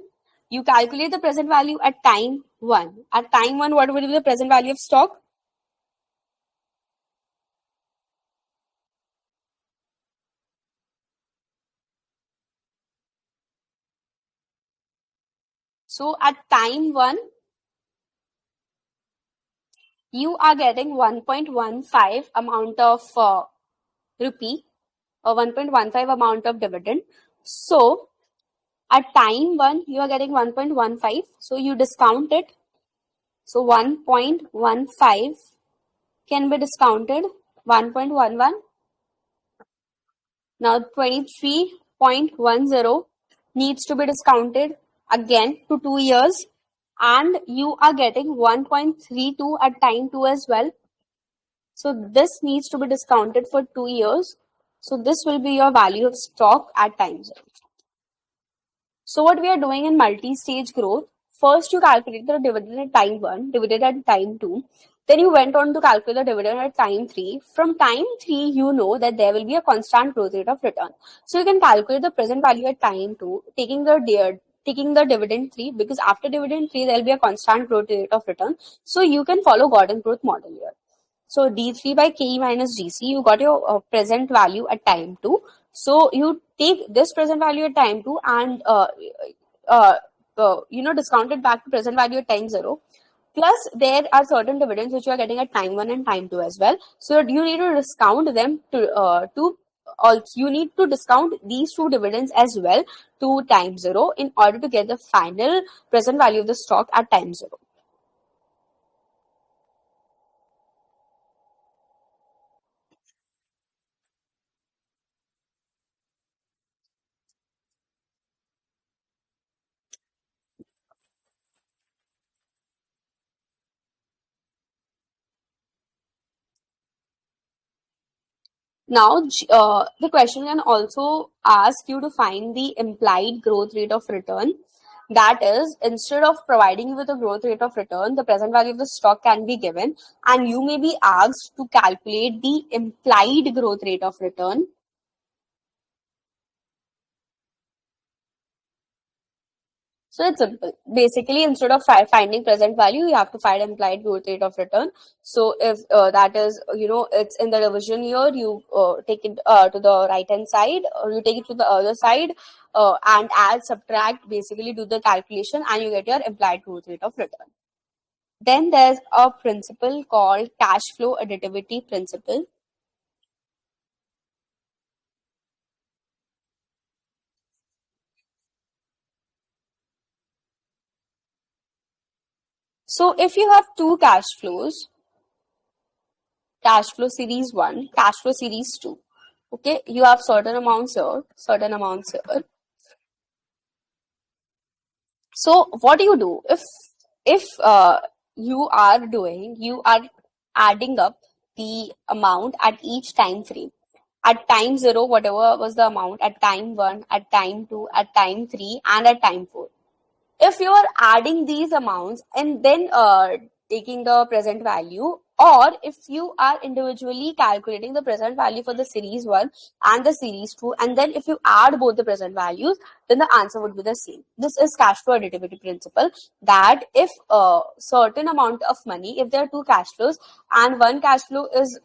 You calculate the present value at time 1. At time 1, what will be the present value of stock? So at time 1, you are getting 1.15 amount of rupee, or 1.15 amount of dividend. So at time 1, you are getting 1.15. So you discount it. So 1.15 can be discounted 1.11. Now 23.10 needs to be discounted again to 2 years, and you are getting 1.32 at time 2 as well. So this needs to be discounted for 2 years. So this will be your value of stock at time 0. So what we are doing in multi-stage growth, first you calculate the dividend at time 1, dividend at time 2. Then you went on to calculate the dividend at time 3. From time 3, you know that there will be a constant growth rate of return. So you can calculate the present value at time 2, taking the dividend 3, because after dividend 3, there will be a constant growth rate of return. So you can follow Gordan growth model here. So D3 by KE minus GC, you got your present value at time 2. So you take this present value at time 2 and discount it back to present value at time 0. Plus there are certain dividends which you are getting at time 1 and time 2 as well. So you need to discount them you need to discount these two dividends as well to time 0 in order to get the final present value of the stock at time 0. Now, the question can also ask you to find the implied growth rate of return. That is, instead of providing you with a growth rate of return, the present value of the stock can be given, and you may be asked to calculate the implied growth rate of return. So it's simple. Basically, instead of finding present value, you have to find implied growth rate of return. So if that is, it's in the revision year, you take it to the right hand side, or you take it to the other side, and add, subtract, basically do the calculation, and you get your implied growth rate of return. Then there's a principle called cash flow additivity principle. So if you have two cash flows, cash flow series 1, cash flow series 2. Okay, you have certain amounts here, certain amounts here. So what do you do if you are adding up the amount at each time frame? At time 0, whatever was the amount, at time 1, at time 2, at time 3, and at time 4. If you are adding these amounts and then taking the present value, or if you are individually calculating the present value for the series 1 and the series 2, and then if you add both the present values, then the answer would be the same. This is cash flow additivity principle, that if a certain amount of money, if there are two cash flows and one cash flow is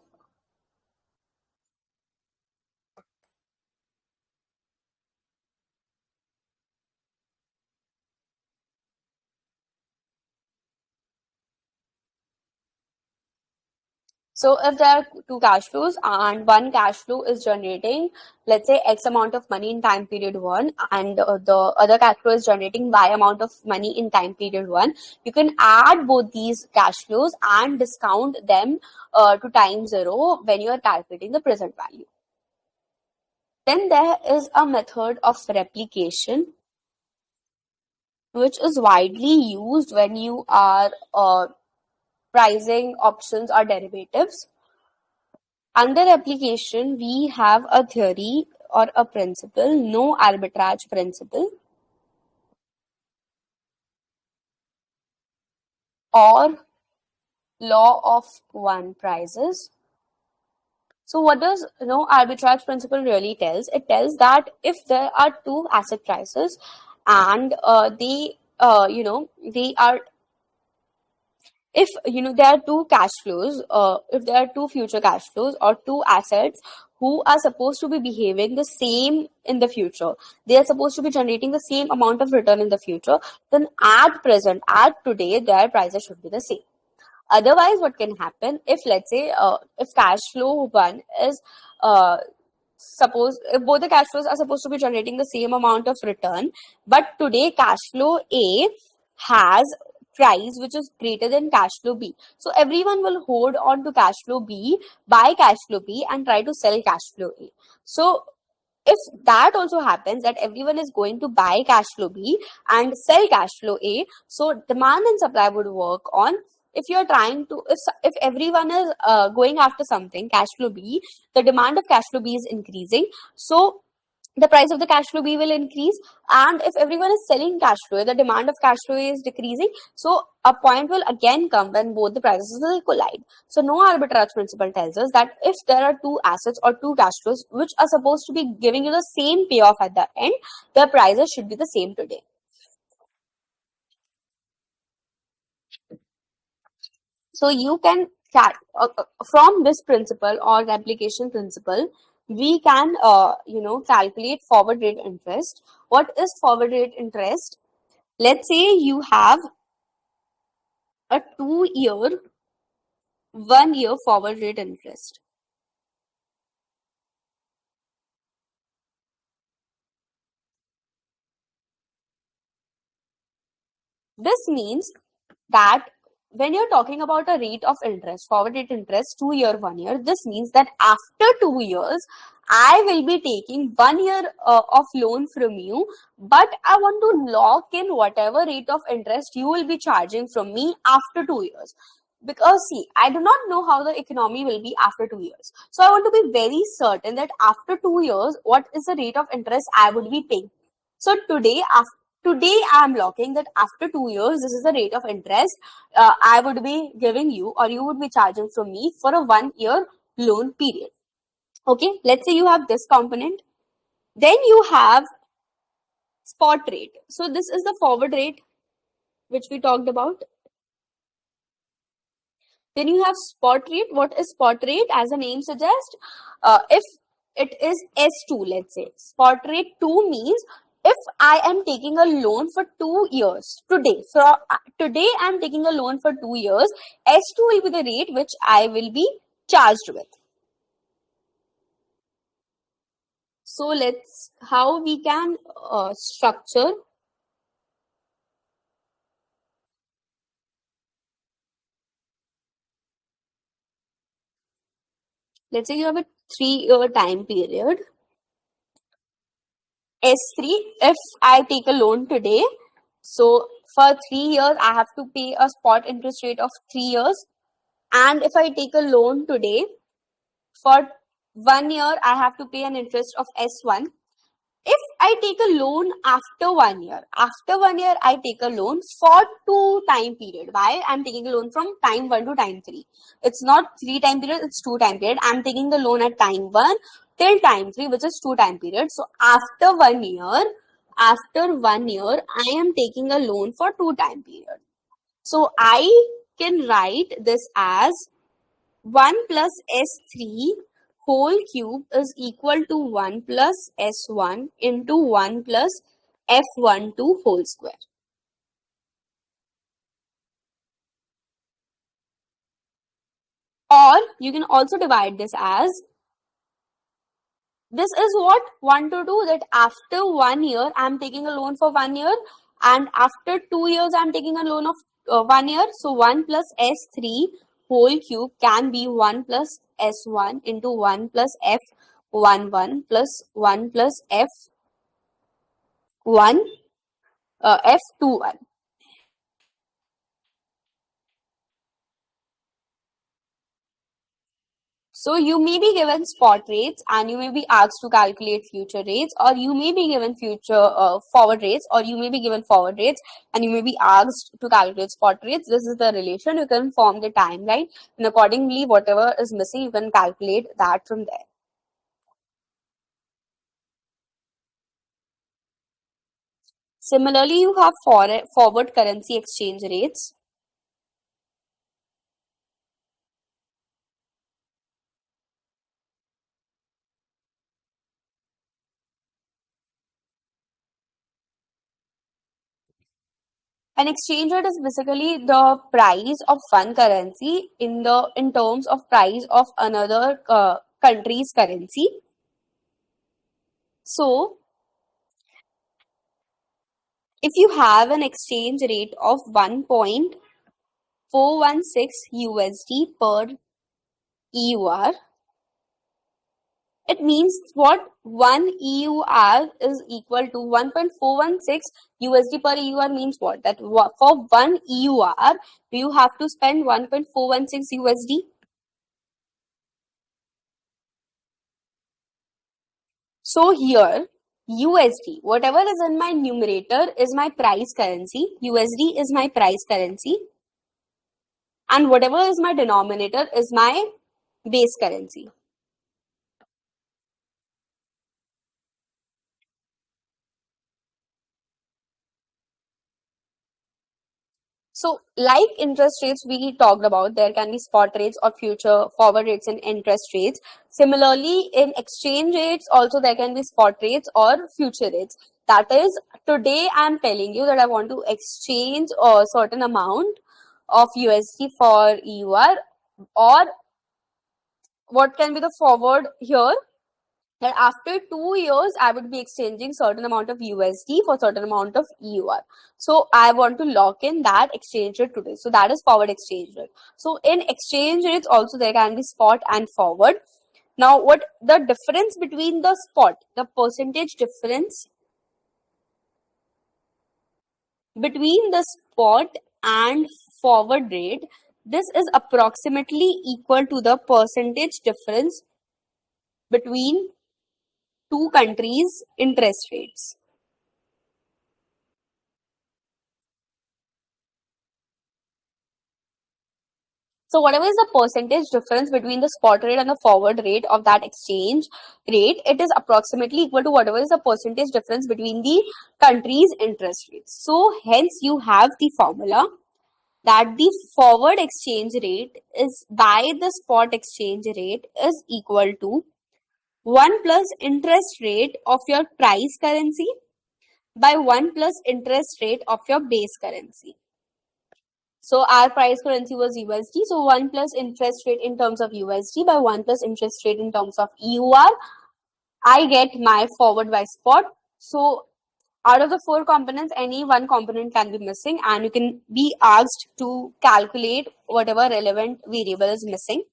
So if there are two cash flows and one cash flow is generating, let's say, X amount of money in time period 1, and the other cash flow is generating Y amount of money in time period 1, you can add both these cash flows and discount them to time 0 when you are calculating the present value. Then there is a method of replication, which is widely used when you are pricing options or derivatives. Under replication, we have a theory or a principle, no arbitrage principle, or law of one prices. So what does no arbitrage principle really tells? It tells that if there are two asset prices and they are, if there are two cash flows, if there are two future cash flows or two assets who are supposed to be behaving the same in the future, they are supposed to be generating the same amount of return in the future, then at present, at today, their prices should be the same. Otherwise, what can happen if, let's say, if cash flow one is, uh, suppose if both the cash flows are supposed to be generating the same amount of return, but today cash flow A has price which is greater than cash flow B. So everyone will hold on to cash flow B, buy cash flow B, and try to sell cash flow A. So if that also happens, that everyone is going to buy cash flow B and sell cash flow A, so demand and supply would work on, if you're trying to, if everyone is going after something cash flow B, the demand of cash flow B is increasing, so the price of the cash flow B will increase. And if everyone is selling cash flow, the demand of cash flow is decreasing. So a point will again come when both the prices will collide. So no arbitrage principle tells us that if there are two assets or two cash flows which are supposed to be giving you the same payoff at the end, the prices should be the same today. So you can from this principle or replication principle, we can calculate forward rate interest. What is forward rate interest? Let's say you have a 2 year, 1 year forward rate interest. This means that when you're talking about a rate of interest, forward rate interest, 2 year, 1 year, this means that after 2 years, I will be taking 1 year of loan from you, but I want to lock in whatever rate of interest you will be charging from me after 2 years. Because see, I do not know how the economy will be after 2 years. So I want to be very certain that after 2 years, what is the rate of interest I would be paying. So today I am locking that after 2 years, this is the rate of interest I would be giving you, or you would be charging from me for a 1 year loan period. Okay, let's say you have this component. Then you have spot rate. So this is the forward rate which we talked about. Then you have spot rate. What is spot rate? As the name suggests, if it is S2, let's say, spot rate 2 means if I am taking a loan for 2 years today, today I am taking a loan for 2 years, S2 will be the rate which I will be charged with. So let's, how we can structure. Let's say you have a 3 year time period. S3, if I take a loan today, so for 3 years, I have to pay a spot interest rate of 3 years. And if I take a loan today, for 1 year, I have to pay an interest of S1. If I take a loan after 1 year, I take a loan for 2 time period. Why? I'm taking a loan from time 1 to time 3. It's not 3 time period, it's 2 time period. I'm taking the loan at time 1 till time 3, which is 2 time period. So after 1 year, I am taking a loan for 2 time period. So I can write this as 1 plus S3 whole cube is equal to 1 plus S1 into 1 plus F12 whole square. Or you can also divide this as, this is what want to do, that after 1 year I'm taking a loan for 1 year, and after 2 years I'm taking a loan of 1 year. So 1 plus S3 whole cube can be 1 plus S1 into 1 plus F11 plus 1 plus F1 F21. So you may be given spot rates and you may be asked to calculate future rates, or you may be given future forward rates, or you may be given forward rates and you may be asked to calculate spot rates. This is the relation. You can form the timeline, and accordingly, whatever is missing, you can calculate that from there. Similarly, you have forward currency exchange rates. An exchange rate is basically the price of one currency in terms of price of another country's currency. So if you have an exchange rate of 1.416 USD per EUR, it means what 1 EUR is equal to 1.416 USD per EUR means what? That for 1 EUR, do you have to spend 1.416 USD? So here, USD, whatever is in my numerator is my price currency. USD is my price currency. And whatever is my denominator is my base currency. So, like interest rates we talked about, there can be spot rates or future forward rates and interest rates. Similarly, in exchange rates, also there can be spot rates or future rates. That is, today I'm telling you that I want to exchange a certain amount of USD for EUR, or what can be the forward here? That after 2 years, I would be exchanging certain amount of USD for certain amount of EUR. So I want to lock in that exchange rate today. So that is forward exchange rate. So in exchange rates also there can be spot and forward. Now what the difference between the spot, the percentage difference between the spot and forward rate, this is approximately equal to the percentage difference between two countries' interest rates. So whatever is the percentage difference between the spot rate and the forward rate of that exchange rate, it is approximately equal to whatever is the percentage difference between the country's interest rates. So hence you have the formula that the forward exchange rate is by the spot exchange rate is equal to 1 plus interest rate of your price currency by 1 plus interest rate of your base currency. So our price currency was USD. So 1 plus interest rate in terms of USD by 1 plus interest rate in terms of EUR. I get my forward by spot. So out of the four components, any one component can be missing and you can be asked to calculate whatever relevant variable is missing.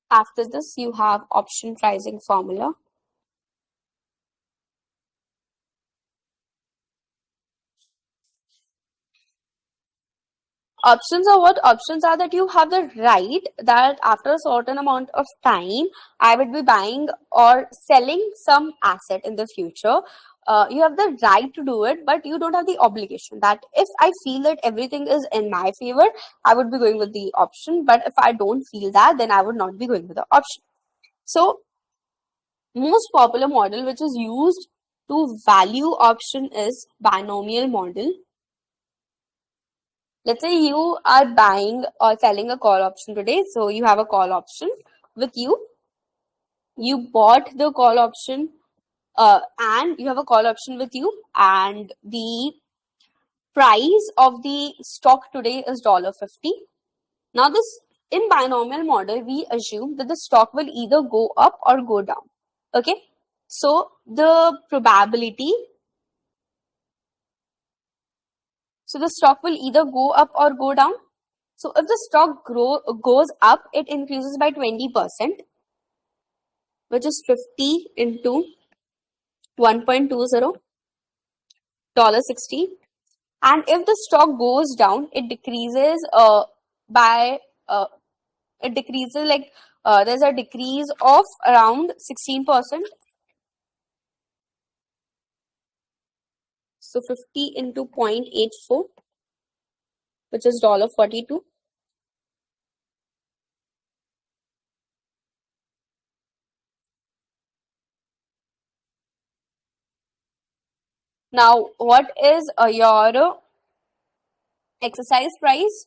After this, you have option pricing formula. Options are what? Options are that you have the right that after a certain amount of time, I would be buying or selling some asset in the future. You have the right to do it, but you don't have the obligation. That if I feel that everything is in my favor, I would be going with the option. But if I don't feel that, then I would not be going with the option. So, most popular model which is used to value option is binomial model. Let's say you are buying or selling a call option today. So you have a call option with you. You bought the call option and you have a call option with you, and the price of the stock today is $50. Now this in binomial model, we assume that the stock will either go up or go down. Okay. So the probability, so the stock will either go up or go down. So if the stock goes up, it increases by 20%, which is 50 into 1.20, $60. And if the stock goes down, it decreases by, it decreases like, there's a decrease of around 16%. So 50 into 0.84, which is $42. Now, what is your exercise price?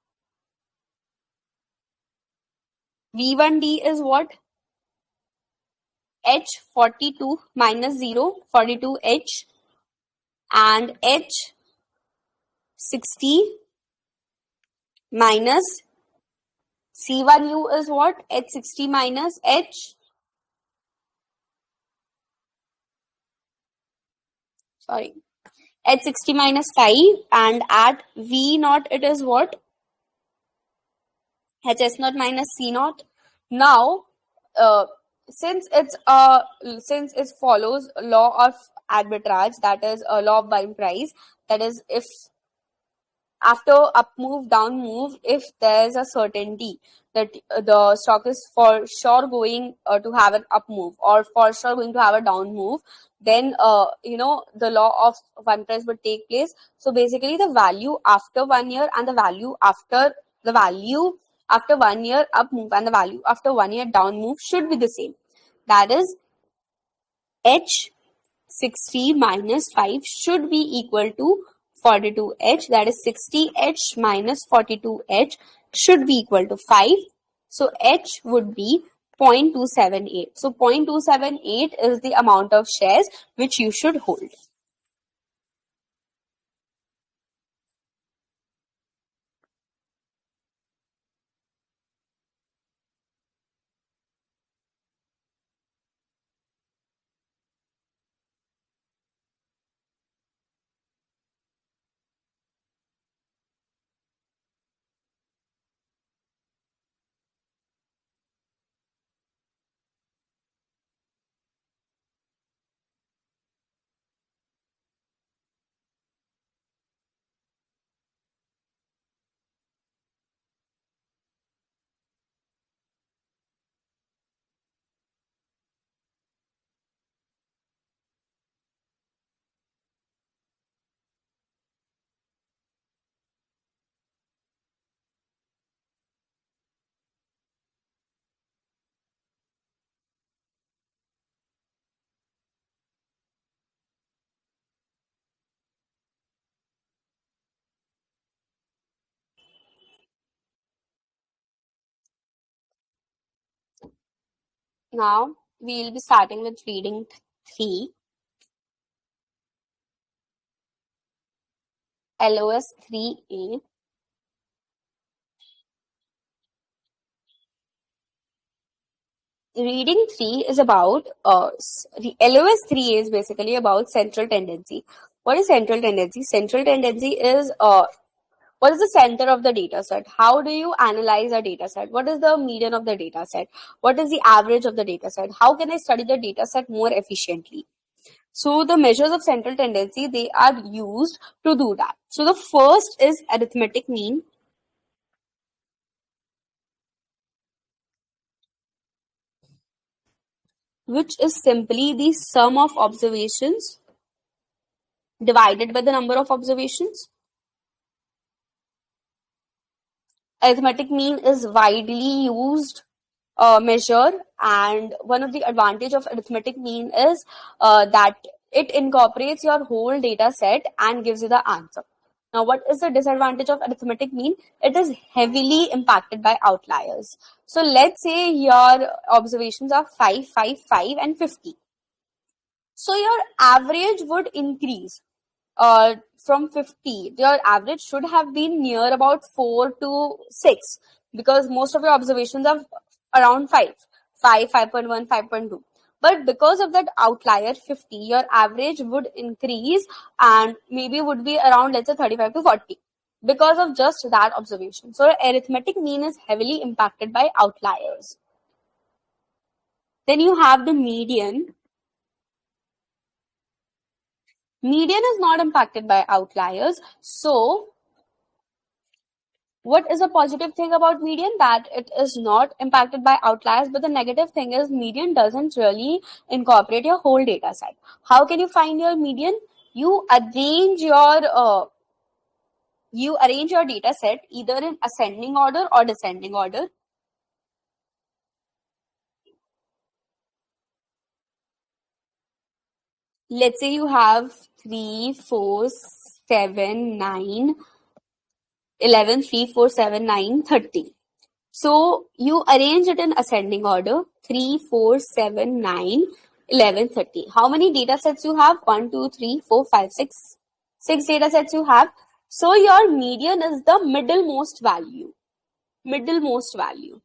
V1D is what? H 42 minus 0, 42H, and H 60 minus C1U is what? H 60 minus H 60 minus 5, and at V naught it is what? HS naught minus C naught. Now, uh, since it follows law of arbitrage, that is a law of buying price, that is, if after up move, down move, if there's a certainty that the stock is for sure going to have an up move or for sure going to have a down move, then the law of one price would take place. So basically, the value after 1 year and the value after 1 year up move and the value after 1 year down move should be the same. That is, H 60 minus 5 should be equal to 42H. That is, 60H minus 42H should be equal to 5. So H would be 0.278. So 0.278 is the amount of shares which you should hold. Now we'll be starting with reading 3. LOS 3A. Reading 3 is about LOS 3A is basically about central tendency. What is central tendency? Central tendency is what is the center of the data set? How do you analyze a data set? What is the median of the data set? What is the average of the data set? How can I study the data set more efficiently? So the measures of central tendency, they are used to do that. So the first is arithmetic mean, which is simply the sum of observations divided by the number of observations. Arithmetic mean is widely used measure, and one of the advantage of arithmetic mean is that it incorporates your whole data set and gives you the answer. Now, what is the disadvantage of arithmetic mean? It is heavily impacted by outliers. So let's say your observations are 5, 5, 5 and 50. So your average would increase from 50. Your average should have been near about 4 to 6, because most of your observations are around 5, 5.1, 5.2. But because of that outlier 50, your average would increase and maybe would be around, let's say, 35 to 40 because of just that observation. So arithmetic mean is heavily impacted by outliers. Then you have the median. Median is not impacted by outliers. So what is a positive thing about median? That it is not impacted by outliers, but the negative thing is median doesn't really incorporate your whole data set. How can you find your median? You arrange your data set either in ascending order or descending order. Let's say you have 3, 4, 7, 9, 11, 3, 4, 7, 9, 30. So you arrange it in ascending order: 3, 4, 7, 9, 11, 30. How many data sets you have? 1, 2, 3, 4, 5, 6. 6 data sets you have. So your median is the middlemost value. Middlemost value.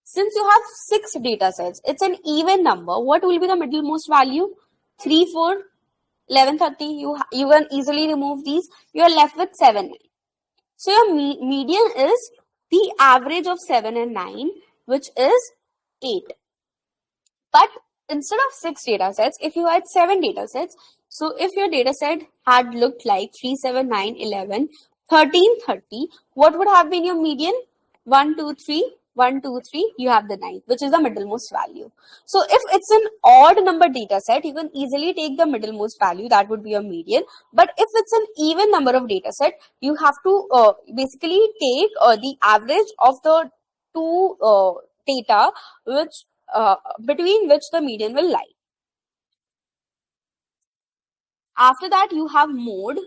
Since you have 6 data sets, it's an even number. What will be the middlemost value? 3, 4, 11, 30. You can easily remove these. You are left with 7. So your median is the average of 7 and 9, which is 8. But instead of 6 data sets, if you had 7 data sets, so if your data set had looked like 3, 7, 9, 11, 13, 30, what would have been your median? 1, 2, 3, 1, 2, 3, you have the 9, which is the middlemost value. So if it's an odd number data set, you can easily take the middlemost value, that would be your median. But if it's an even number of data set, you have to basically take the average of the two data which between which the median will lie. After that, you have mode.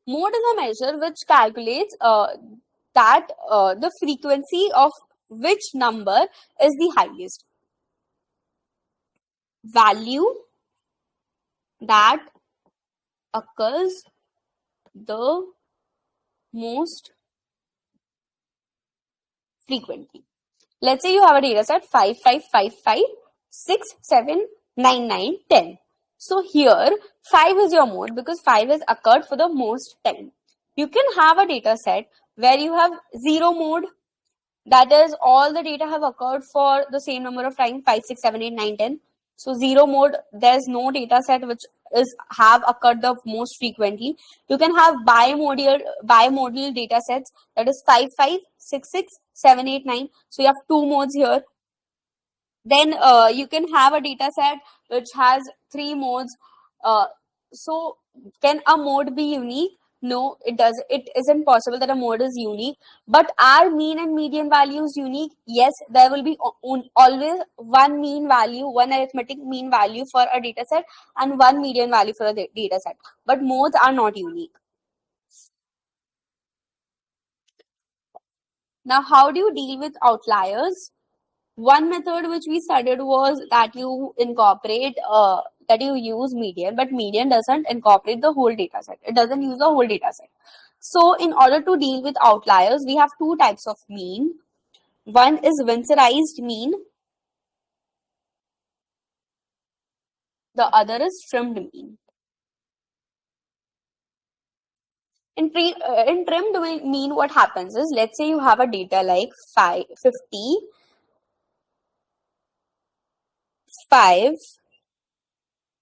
Mode is a measure which calculates that the frequency of which number is the highest. Value that occurs the most frequently. Let's say you have a data set 5, 5, 5, 5, 6, 7, 9, 9, 10. So here 5 is your mode because 5 has occurred for the most time. You can have a data set where you have 0 mode, that is all the data have occurred for the same number of time, 5, 6, 7, 8, 9, 10. So 0 mode, there's no data set which is have occurred the most frequently. You can have bimodal data sets, that is 5, 5, 6, 6, 7, 8, 9. So you have 2 modes here. Then you can have a data set which has 3 modes. So can a mode be unique? No, it does. It isn't possible that a mode is unique. But are mean and median values unique? Yes, there will be always one mean value, one arithmetic mean value for a data set and one median value for a data set. But modes are not unique. Now, how do you deal with outliers? One method which we studied was that you incorporate, that you use median, but median doesn't incorporate the whole data set. It doesn't use the whole data set. So in order to deal with outliers, we have 2 types of mean. One is winsorized mean. The other is trimmed mean. In trimmed mean, what happens is, let's say you have a data like 50, 5,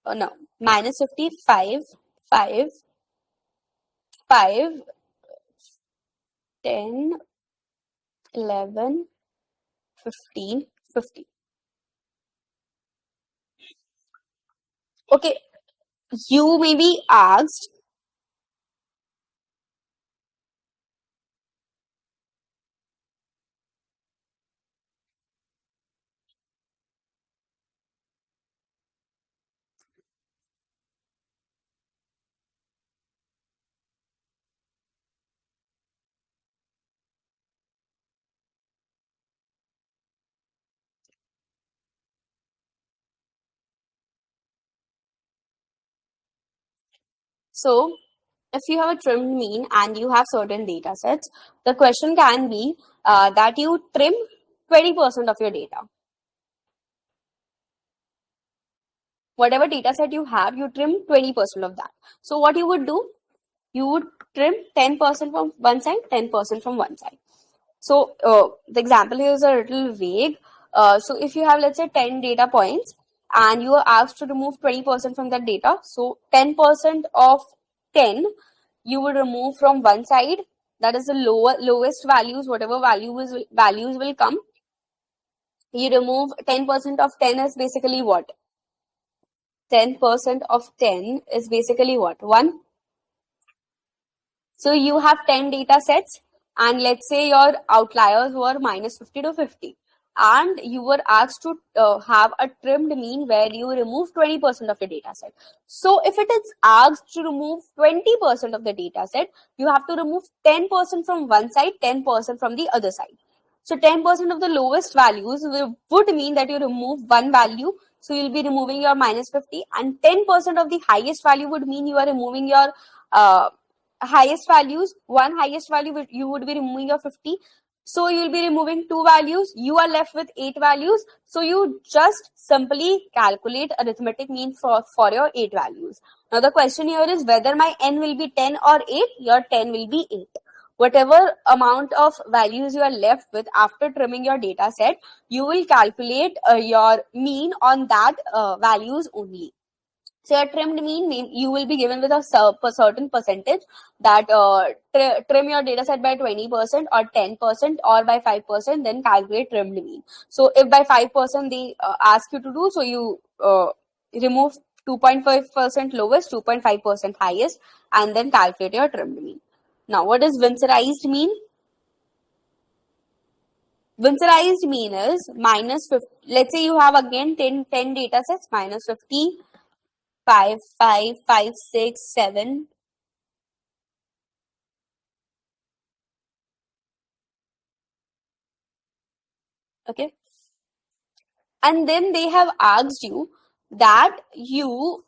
oh no, minus 55, 5, 5, 10, 11, 15, 50. Okay, you may be asked, so if you have a trimmed mean and you have certain data sets, the question can be that you trim 20% of your data. Whatever data set you have, you trim 20% of that. So what you would do? You would trim 10% from one side, 10% from one side. So the example here is a little vague. So if you have, let's say, 10 data points and you are asked to remove 20% from that data, so 10% of 10 you will remove from one side. That is the lowest values, whatever values will come. You remove 10% of 10 is basically what? 10% of 10 is basically what? 1. So you have 10 data sets and let's say your outliers were minus 50 to 50. and you were asked to have a trimmed mean where you remove 20% of the data set. So if it is asked to remove 20% of the data set, you have to remove 10% from one side, 10% from the other side. So 10% of the lowest values would mean that you remove one value. So you'll be removing your minus 50, and 10% of the highest value would mean you are removing your highest values. One highest value, you would be removing your 50. So you'll be removing two values. You are left with 8 values. So you just simply calculate arithmetic mean for your 8 values. Now the question here is whether my n will be 10 or 8. Your 10 will be 8. Whatever amount of values you are left with after trimming your data set, you will calculate your mean on that values only. So your trimmed mean, you will be given with a certain percentage that trim your data set by 20% or 10% or by 5%, then calculate trimmed mean. So if by 5% they ask you to do, so you remove 2.5% lowest, 2.5% highest, and then calculate your trimmed mean. Now, what is winsorized mean? Winsorized mean is minus 50. Let's say you have again 10 data sets, minus 50, 5, 5, 5, 6, 7. Okay. And then they have asked you that you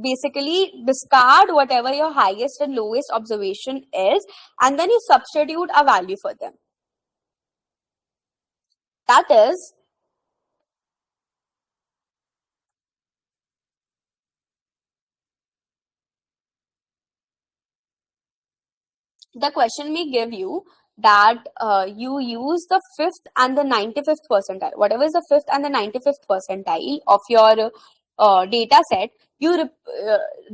basically discard whatever your highest and lowest observation is, and then you substitute a value for them. That is, the question may give you that you use the 5th and the 95th percentile. Whatever is the 5th and the 95th percentile of your data set, you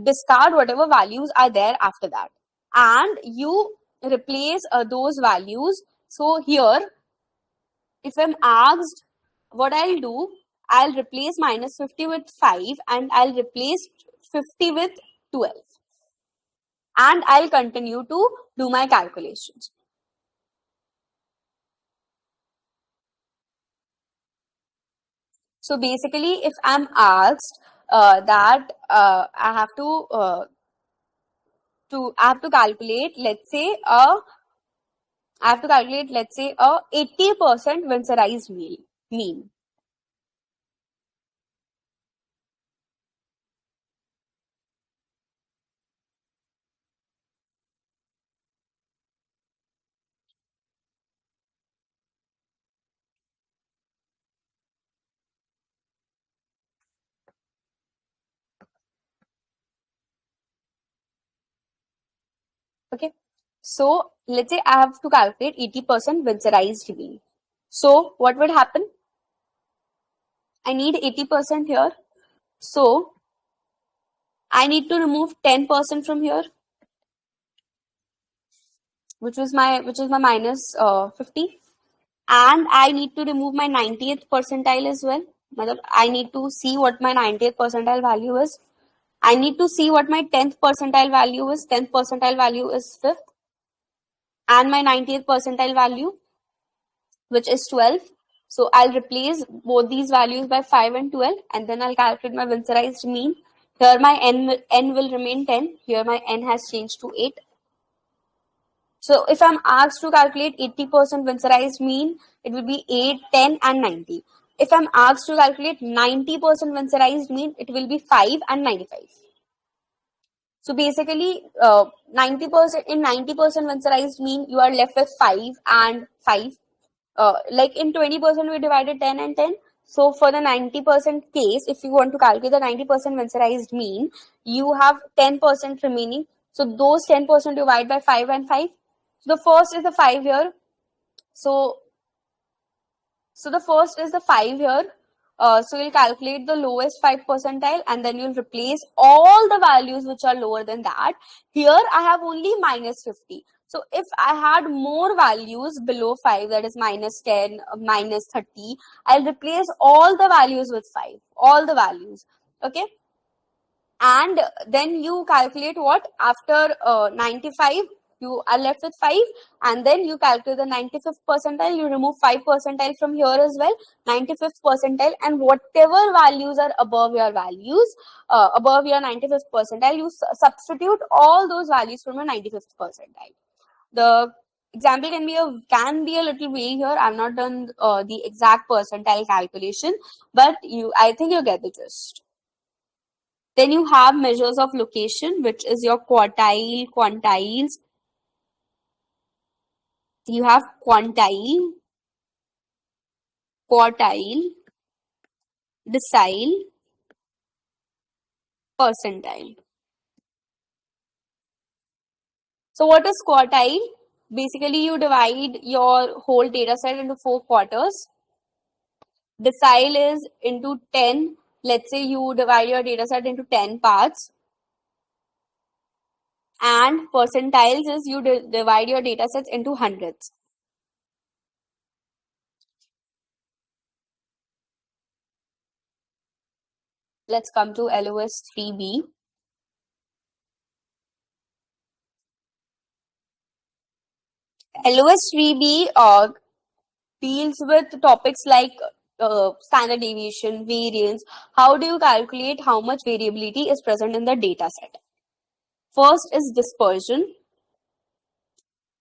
discard whatever values are there after that, and you replace those values. So here, if I'm asked, what I'll do, I'll replace minus 50 with 5, and I'll replace 50 with 12. And I'll continue to do my calculations. So basically, if I'm asked that I have to calculate, let's say a 80% winsorized mean. Okay. So let's say I have to calculate 80% winsorized mean. So what would happen? I need 80% here. So I need to remove 10% from here, which is my minus 50. And I need to remove my 90th percentile as well. I need to see what my 90th percentile value is. I need to see what my 10th percentile value is. 10th percentile value is 5th. And my 90th percentile value, which is 12. So I'll replace both these values by 5 and 12, and then I'll calculate my winsorized mean. Here my n will remain 10. Here my n has changed to 8. So if I'm asked to calculate 80% winsorized mean, it will be 8, 10 and 90. If I'm asked to calculate 90% winsorized mean, it will be 5 and 95. So basically, 90% in 90% winsorized mean, you are left with 5 and 5. Like in 20%, we divided 10 and 10. So for the 90% case, if you want to calculate the 90% winsorized mean, you have 10% remaining. So those 10% divide by 5 and 5. So the first is the 5 here. So the first is the 5 here. So you'll calculate the lowest 5 percentile, and then you'll replace all the values which are lower than that. Here I have only minus 50. So if I had more values below 5, that is minus 10, minus 30, I'll replace all the values with 5. All the values. Okay. And then you calculate what? After 95, You are left with 5, and then you calculate the 95th percentile. You remove 5 percentile from here as well, 95th percentile, and whatever values are above your values, above your 95th percentile, you substitute all those values from your 95th percentile. The example can be a little vague here. I've not done the exact percentile calculation, but I think you get the gist. Then you have measures of location, which is your quartile, quantiles. You have quantile, quartile, decile, percentile. So what is quartile? Basically, you divide your whole data set into 4 quarters. Decile is into 10. Let's say you divide your data set into 10 parts. And percentiles is you divide your data sets into hundreds. Let's come to LOS 3B. LOS 3B deals with topics like standard deviation, variance. How do you calculate how much variability is present in the data set? First is dispersion.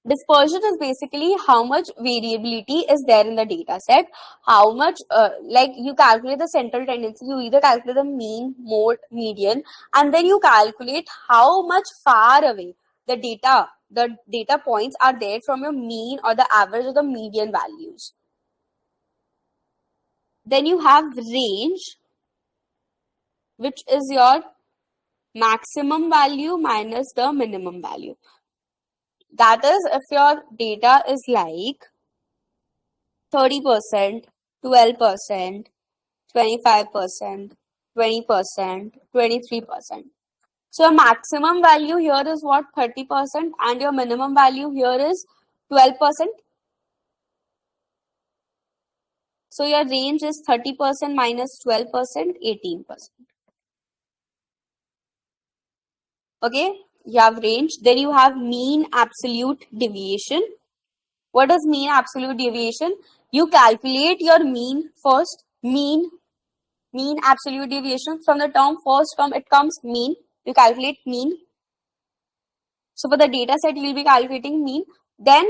Dispersion is basically how much variability is there in the data set. How much, like you calculate the central tendency, you either calculate the mean, mode, median, and then you calculate how much far away the data points are there from your mean or the average or the median values. Then you have range, which is your maximum value minus the minimum value. That is, if your data is like 30%, 12%, 25%, 20%, 23%. So your maximum value here is what? 30%, and your minimum value here is 12%. So your range is 30% minus 12%, 18%. Okay, you have range. Then you have mean absolute deviation. What is mean absolute deviation? You calculate your mean first. Mean absolute deviation. From the term first it comes mean. You calculate mean. So for the data set, you will be calculating mean. Then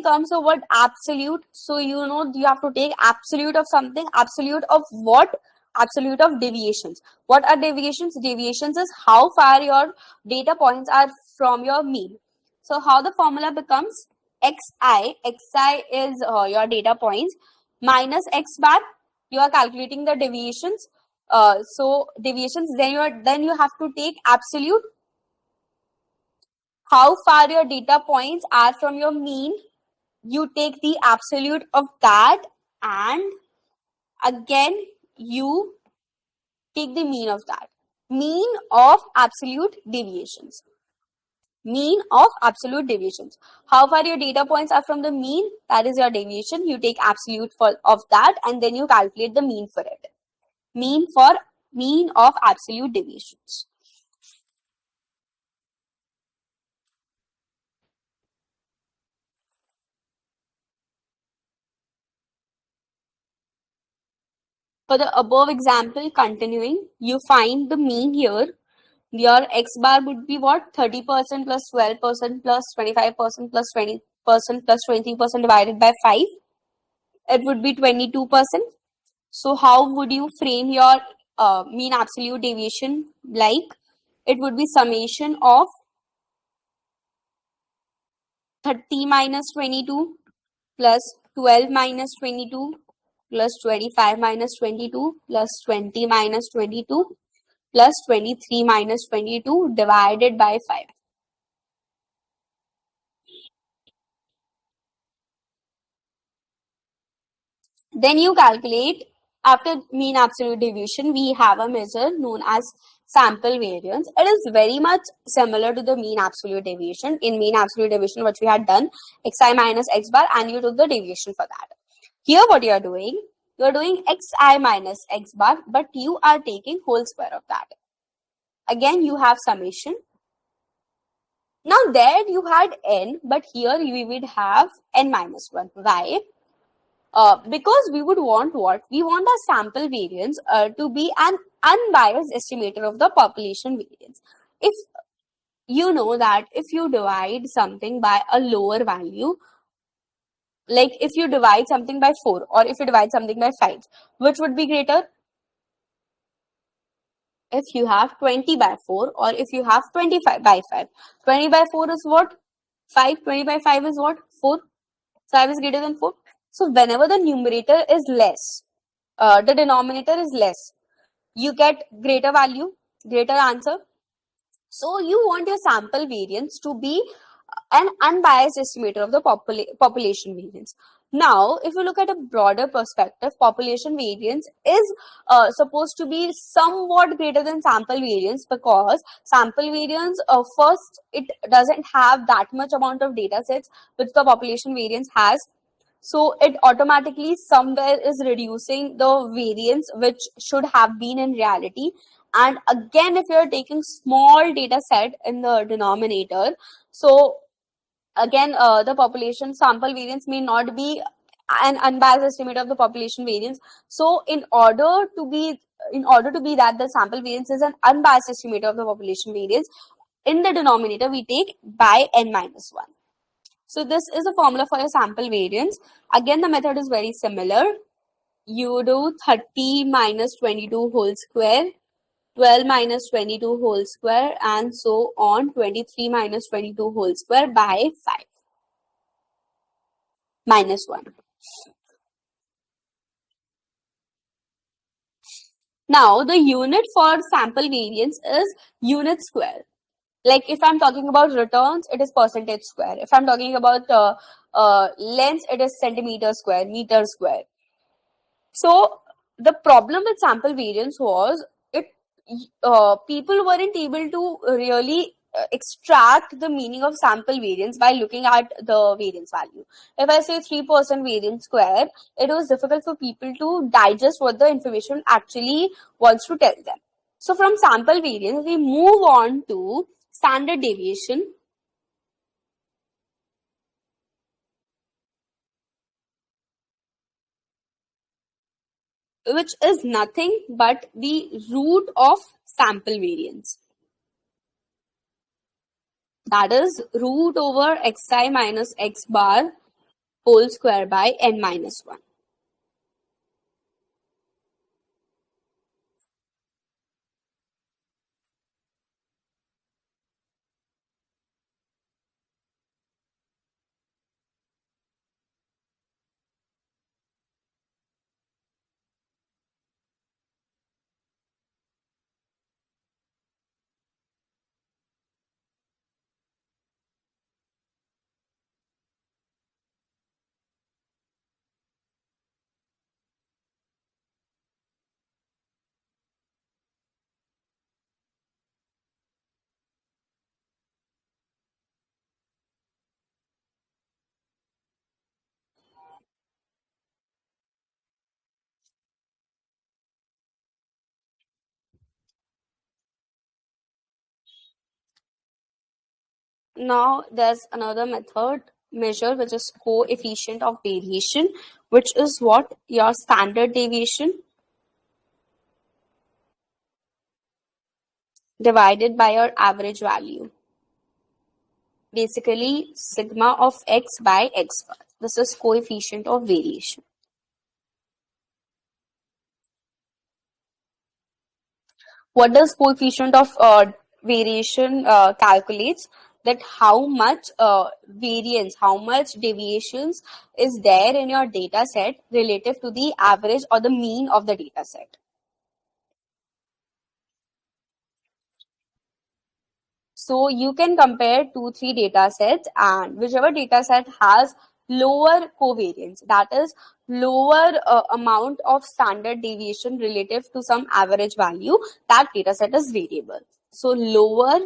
comes the word absolute. So you have to take absolute of something. Absolute of what? Absolute of deviations. What are deviations? Deviations is how far your data points are from your mean. So how the formula becomes? Xi is your data points minus x bar. You are calculating the deviations. So deviations. Then you have to take absolute. How far your data points are from your mean. You take the absolute of that, and again you take the mean of that. Mean of absolute deviations. Mean of absolute deviations. How far your data points are from the mean, that is your deviation. You take absolute of that, and then you calculate the mean for it. Mean of absolute deviations. For the above example, continuing, you find the mean here. Your x bar would be what? 30% plus 12% plus 25% plus 20% plus 20% divided by 5. It would be 22%. So how would you frame your mean absolute deviation? Like, it would be summation of 30 minus 22 plus 12 minus 22 plus 25 minus 22 plus 20 minus 22 plus 23 minus 22 divided by 5. Then you calculate, after mean absolute deviation, we have a measure known as sample variance. It is very much similar to the mean absolute deviation. In mean absolute deviation, what we had done, xi minus x bar, and you took the deviation for that. Here what you are doing xi minus x bar, but you are taking whole square of that. Again, you have summation. Now there you had n, but here we would have n minus 1. Why? Because we would want what? We want our sample variance to be an unbiased estimator of the population variance. If you know that if you divide something by a lower value, like if you divide something by 4 or if you divide something by 5, which would be greater? If you have 20 by 4 or if you have 25 by 5. 20 by 4 is what? 5. 20 by 5 is what? 4. 5 is greater than 4. So whenever the numerator is less, the denominator is less, you get greater value, greater answer. So you want your sample variance to be an unbiased estimator of the population variance. Now, if you look at a broader perspective, population variance is supposed to be somewhat greater than sample variance, because sample variance, first, it doesn't have that much amount of data sets which the population variance has. So it automatically somewhere is reducing the variance which should have been in reality. And again, if you're taking small data set in the denominator, so again, the population sample variance may not be an unbiased estimate of the population variance. So in order to be that the sample variance is an unbiased estimate of the population variance, in the denominator we take by n minus 1. So this is a formula for your sample variance. Again, the method is very similar. You do 30 minus 22 whole square, 12 minus 22 whole square, and so on, 23 minus 22 whole square by 5 minus 1. Now, the unit for sample variance is unit square. Like if I'm talking about returns, it is percentage square. If I'm talking about length, it is centimeter square, meter square. So the problem with sample variance was it people weren't able to really extract the meaning of sample variance by looking at the variance value. If I say 3% variance square, it was difficult for people to digest what the information actually wants to tell them. So from sample variance, we move on to standard deviation, which is nothing but the root of sample variance. That is root over xi minus x bar whole square by n minus 1. Now there's another method measure, which is coefficient of variation, which is what? Your standard deviation divided by your average value. Basically sigma of x by x bar. This is coefficient of variation. What does coefficient of variation calculates? That how much variance, how much deviations is there in your data set relative to the average or the mean of the data set. So you can compare 2-3 data sets, and whichever data set has lower covariance, that is lower amount of standard deviation relative to some average value, that data set is variable. So lower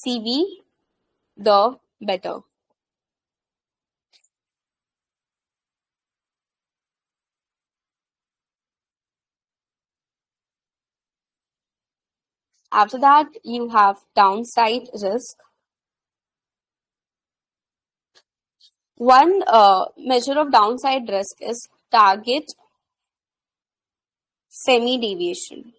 CV, the better. After that, you have downside risk. One measure of downside risk is target semi-deviation.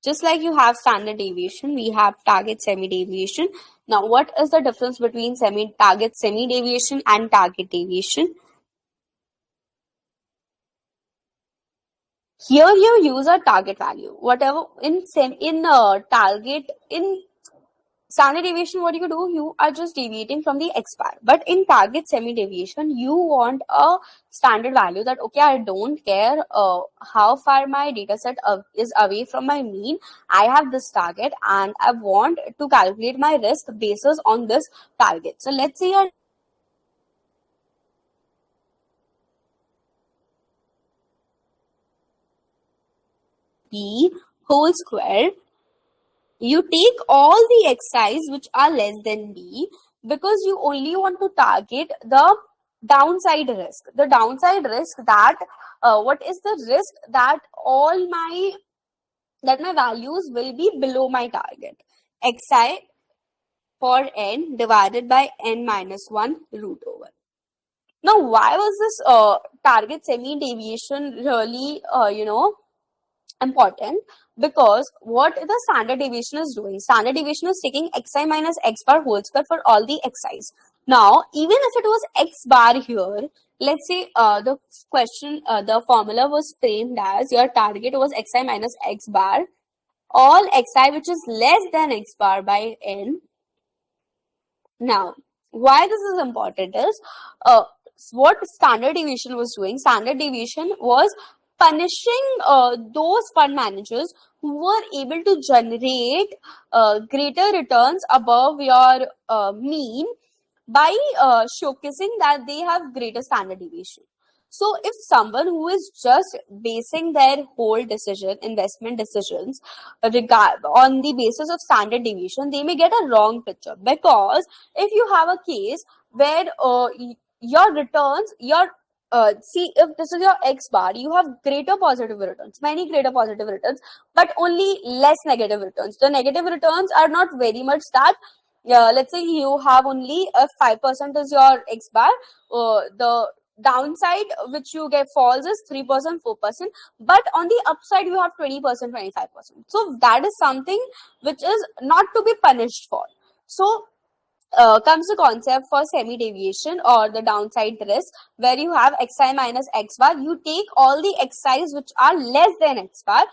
Just like you have standard deviation, we have target semi-deviation. Now, what is the difference between target semi-deviation and target deviation? Here you use a target value. Whatever in target, in standard deviation, what you do, you are just deviating from the x bar. But in target semi-deviation, you want a standard value that, okay, I don't care how far my data set is away from my mean. I have this target and I want to calculate my risk basis on this target. So let's say your b whole square, you take all the xi's which are less than b, because you only want to target the downside risk. The downside risk that what is the risk that my values will be below my target. Xi for n divided by n minus 1 root over. Now, why was this target semi-deviation really, important? Because what the standard deviation is doing, standard deviation is taking xi minus x bar whole square for all the xi's. Now, even if it was x bar here, let's say the question, the formula was framed as your target was xi minus x bar, all xi which is less than x bar by n. Now, why this is important is what standard deviation was doing. Standard deviation was punishing those fund managers who were able to generate greater returns above your mean by showcasing that they have greater standard deviation. So if someone who is just basing their whole decision, investment decisions, on the basis of standard deviation, they may get a wrong picture. Because if you have a case where your returns, see, if this is your X bar, you have greater positive returns, many greater positive returns, but only less negative returns. The negative returns are not very much that. Let's say you have only 5% is your X bar. The downside which you get falls is 3%, 4%, but on the upside you have 20%, 25%. So that is something which is not to be punished for. So comes the concept for semi-deviation or the downside risk, where you have xi minus x bar. You take all the xi's which are less than x bar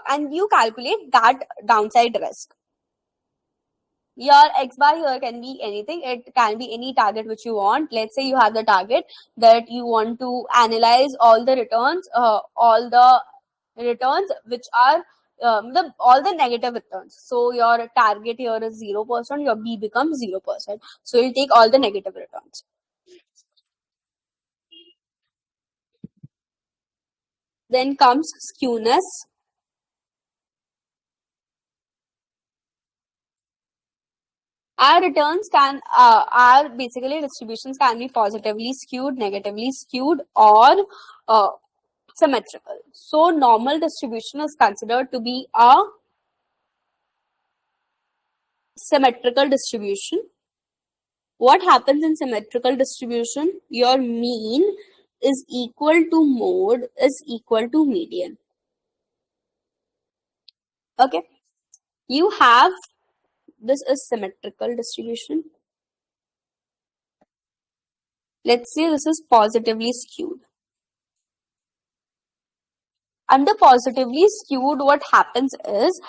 and you calculate that downside risk. Your X bar here can be anything. It can be any target which you want. Let's say you have the target that you want to analyze all the returns, which are all the negative returns. So your target here is 0%, your B becomes 0%. So you take all the negative returns. Then comes skewness. Our returns our basically distributions can be positively skewed, negatively skewed, or symmetrical. So normal distribution is considered to be a symmetrical distribution. What happens in symmetrical distribution? Your mean is equal to mode is equal to median. Okay. You have, this is symmetrical distribution. Let's say this is positively skewed. Under positively skewed, what happens is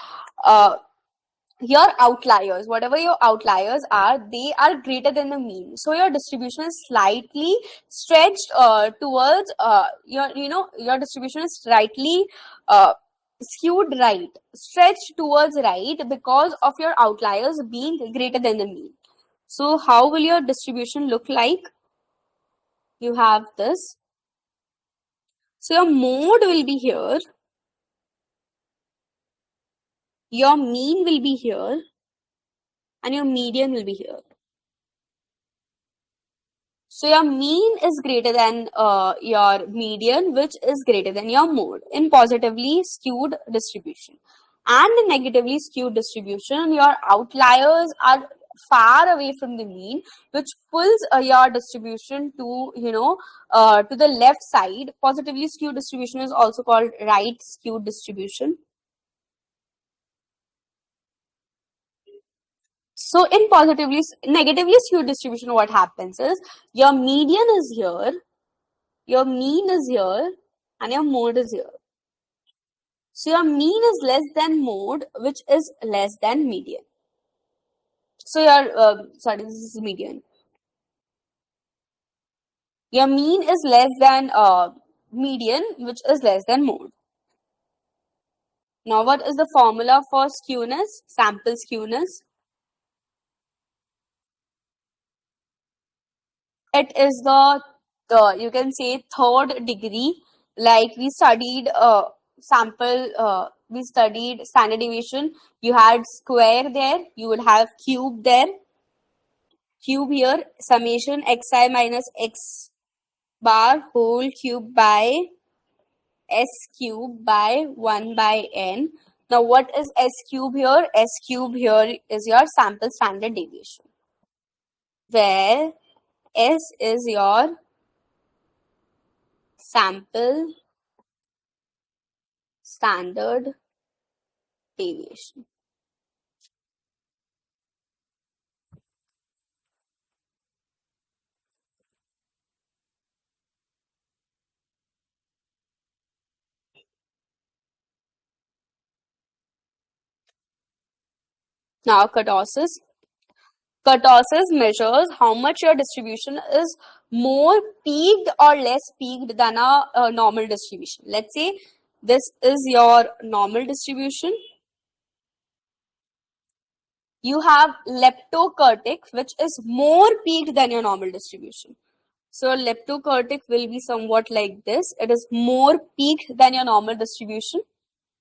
your outliers, whatever your outliers are, they are greater than the mean. So your distribution is slightly stretched towards your distribution is slightly skewed right, stretched towards right because of your outliers being greater than the mean. So how will your distribution look like? You have this. So your mode will be here. Your mean will be here. And your median will be here. So your mean is greater than your median, which is greater than your mode in positively skewed distribution. And in negatively skewed distribution, your outliers are far away from the mean, which pulls your distribution to, to the left side. Positively skewed distribution is also called right skewed distribution. So in negatively skewed distribution, what happens is your median is here, your mean is here, and your mode is here. So your mean is less than mode, which is less than median. So this is median. Your mean is less than median, which is less than mode. Now, what is the formula for skewness? Sample skewness. It is you can say third degree. Like we studied we studied standard deviation. You had square there. You would have cube there. Cube here. Summation xi minus x bar whole cube by s cube by 1 by n. Now, what is s cube here? S cube here is your sample standard deviation, where s is your sample standard deviation. Now, kurtosis. Kurtosis measures how much your distribution is more peaked or less peaked than a normal distribution. Let's say this is your normal distribution. You have leptokurtic, which is more peaked than your normal distribution. So leptokurtic will be somewhat like this. It is more peaked than your normal distribution.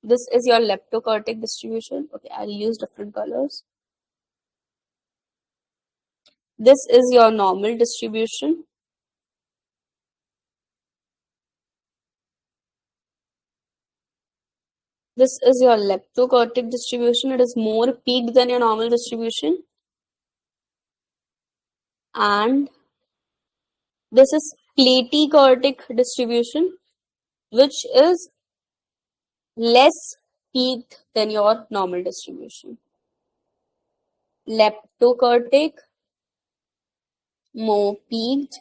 This is your leptokurtic distribution. Okay, I'll use different colors. This is your normal distribution. This is your leptokurtic distribution. It is more peaked than your normal distribution. And this is platykurtic distribution, which is less peaked than your normal distribution. Leptokurtic, more peaked.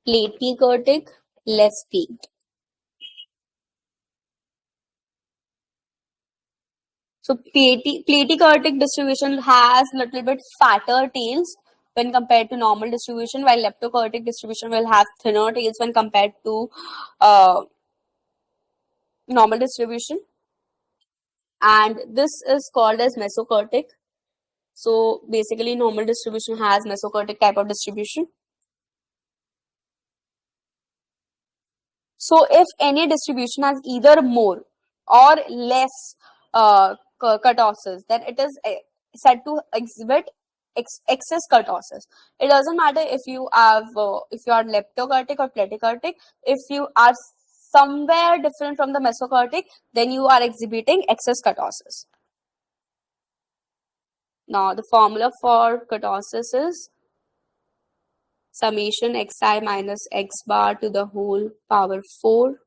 Platykurtic, less peaked. So platykurtic distribution has little bit fatter tails when compared to normal distribution, while leptokurtic distribution will have thinner tails when compared to normal distribution. And this is called as mesokurtic. So basically normal distribution has mesokurtic type of distribution. So if any distribution has either more or less kurtosis, then it is said to exhibit excess kurtosis. It doesn't matter if you are leptokurtic or platykurtic. If you are somewhere different from the mesokurtic, then you are exhibiting excess kurtosis. Now, the formula for kurtosis is summation xi minus x bar to the whole power 4,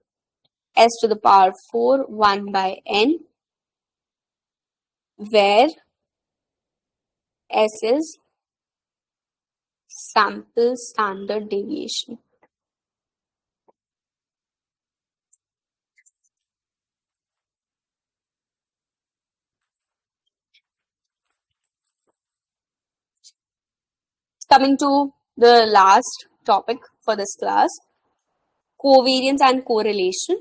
s to the power 4, 1 by n, where s is sample standard deviation. Coming to the last topic for this class, covariance and correlation.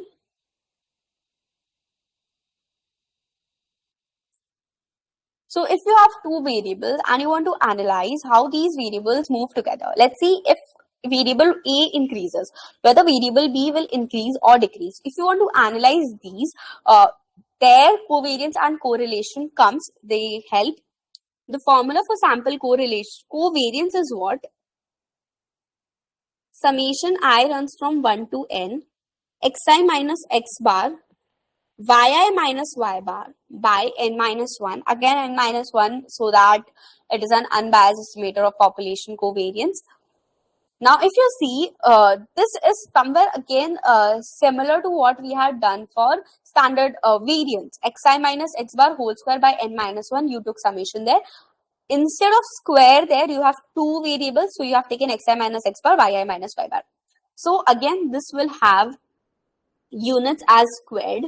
So if you have two variables and you want to analyze how these variables move together, let's see if variable A increases, whether variable B will increase or decrease. If you want to analyze these, their covariance and correlation comes, they help. The formula for sample covariance is what? Summation I runs from 1 to n, xi minus x bar yi minus y bar by n minus 1, again n minus 1, so that it is an unbiased estimator of population covariance. Now, if you see, this is somewhere again similar to what we had done for standard variance. Xi minus x bar whole square by n minus 1, you took summation there. Instead of square there, you have two variables. So, you have taken xi minus x bar, yi minus y bar. So, again, this will have units as squared.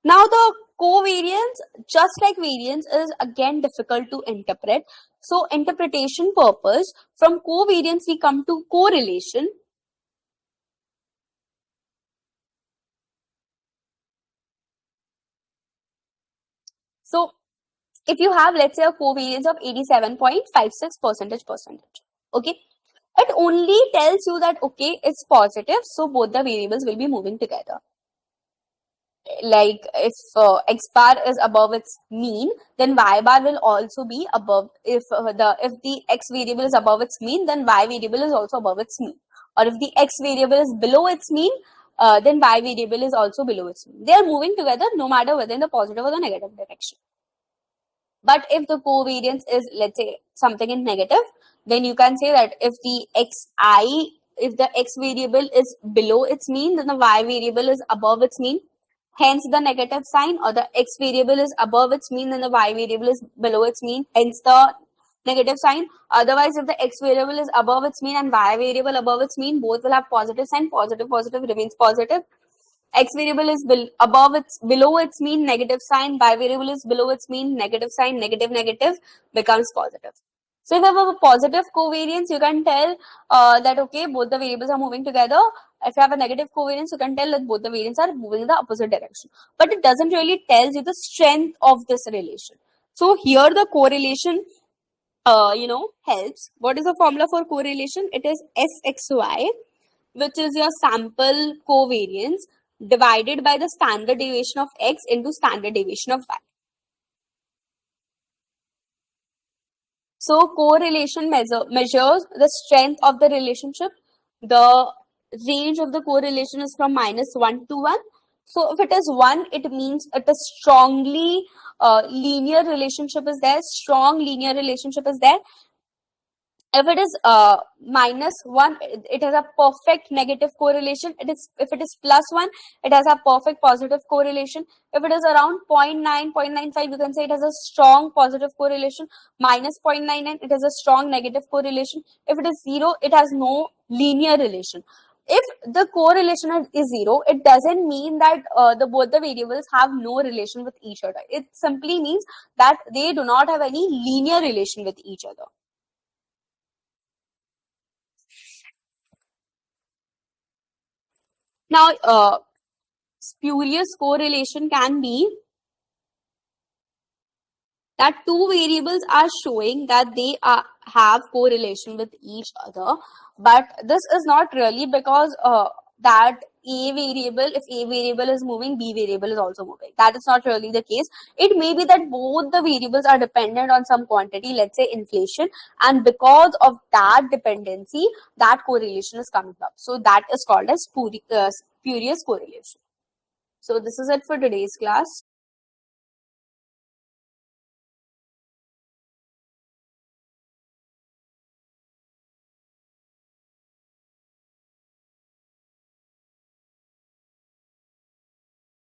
Now, the covariance, just like variance, is again difficult to interpret. So, interpretation purpose, from covariance we come to correlation. So, if you have, let's say, a covariance of 87.56%, okay, it only tells you that, okay, it's positive, so both the variables will be moving together. Like if x bar is above its mean, then y bar will also be above. If the x variable is above its mean, then y variable is also above its mean. Or if the x variable is below its mean, then y variable is also below its mean. They are moving together no matter whether in the positive or the negative direction. But if the covariance is, let's say, something in negative, then you can say that if the x variable is below its mean, then the y variable is above its mean. Hence the negative sign, or the x variable is above its mean, then the y variable is below its mean. Hence the negative sign. Otherwise, if the x variable is above its mean and y variable above its mean, both will have positive sign. Positive, positive remains positive. X variable is below its mean, negative sign. Y variable is below its mean, negative sign. Negative, negative becomes positive. So if you have a positive covariance, you can tell that, okay, both the variables are moving together. If you have a negative covariance, you can tell that both the variants are moving in the opposite direction. But it doesn't really tell you the strength of this relation. So here the correlation, helps. What is the formula for correlation? It is SXY, which is your sample covariance divided by the standard deviation of X into standard deviation of Y. So correlation measures the strength of the relationship. The range of the correlation is from -1 to 1. So if it is 1, it means it is strongly linear relationship is there. Strong linear relationship is there. If it is -1, it has a perfect negative correlation. If it is +1, it has a perfect positive correlation. If it is around 0.9, 0.95, you can say it has a strong positive correlation. -0.99, it has a strong negative correlation. If it is 0, it has no linear relation. If the correlation is 0, it doesn't mean that both the variables have no relation with each other. It simply means that they do not have any linear relation with each other. Now, spurious correlation can be that two variables are showing that they have correlation with each other, but this is not really because that if A variable is moving, B variable is also moving. That is not really the case. It may be that both the variables are dependent on some quantity, let's say inflation, and because of that dependency, that correlation is coming up. So that is called as spurious correlation. So this is it for today's class.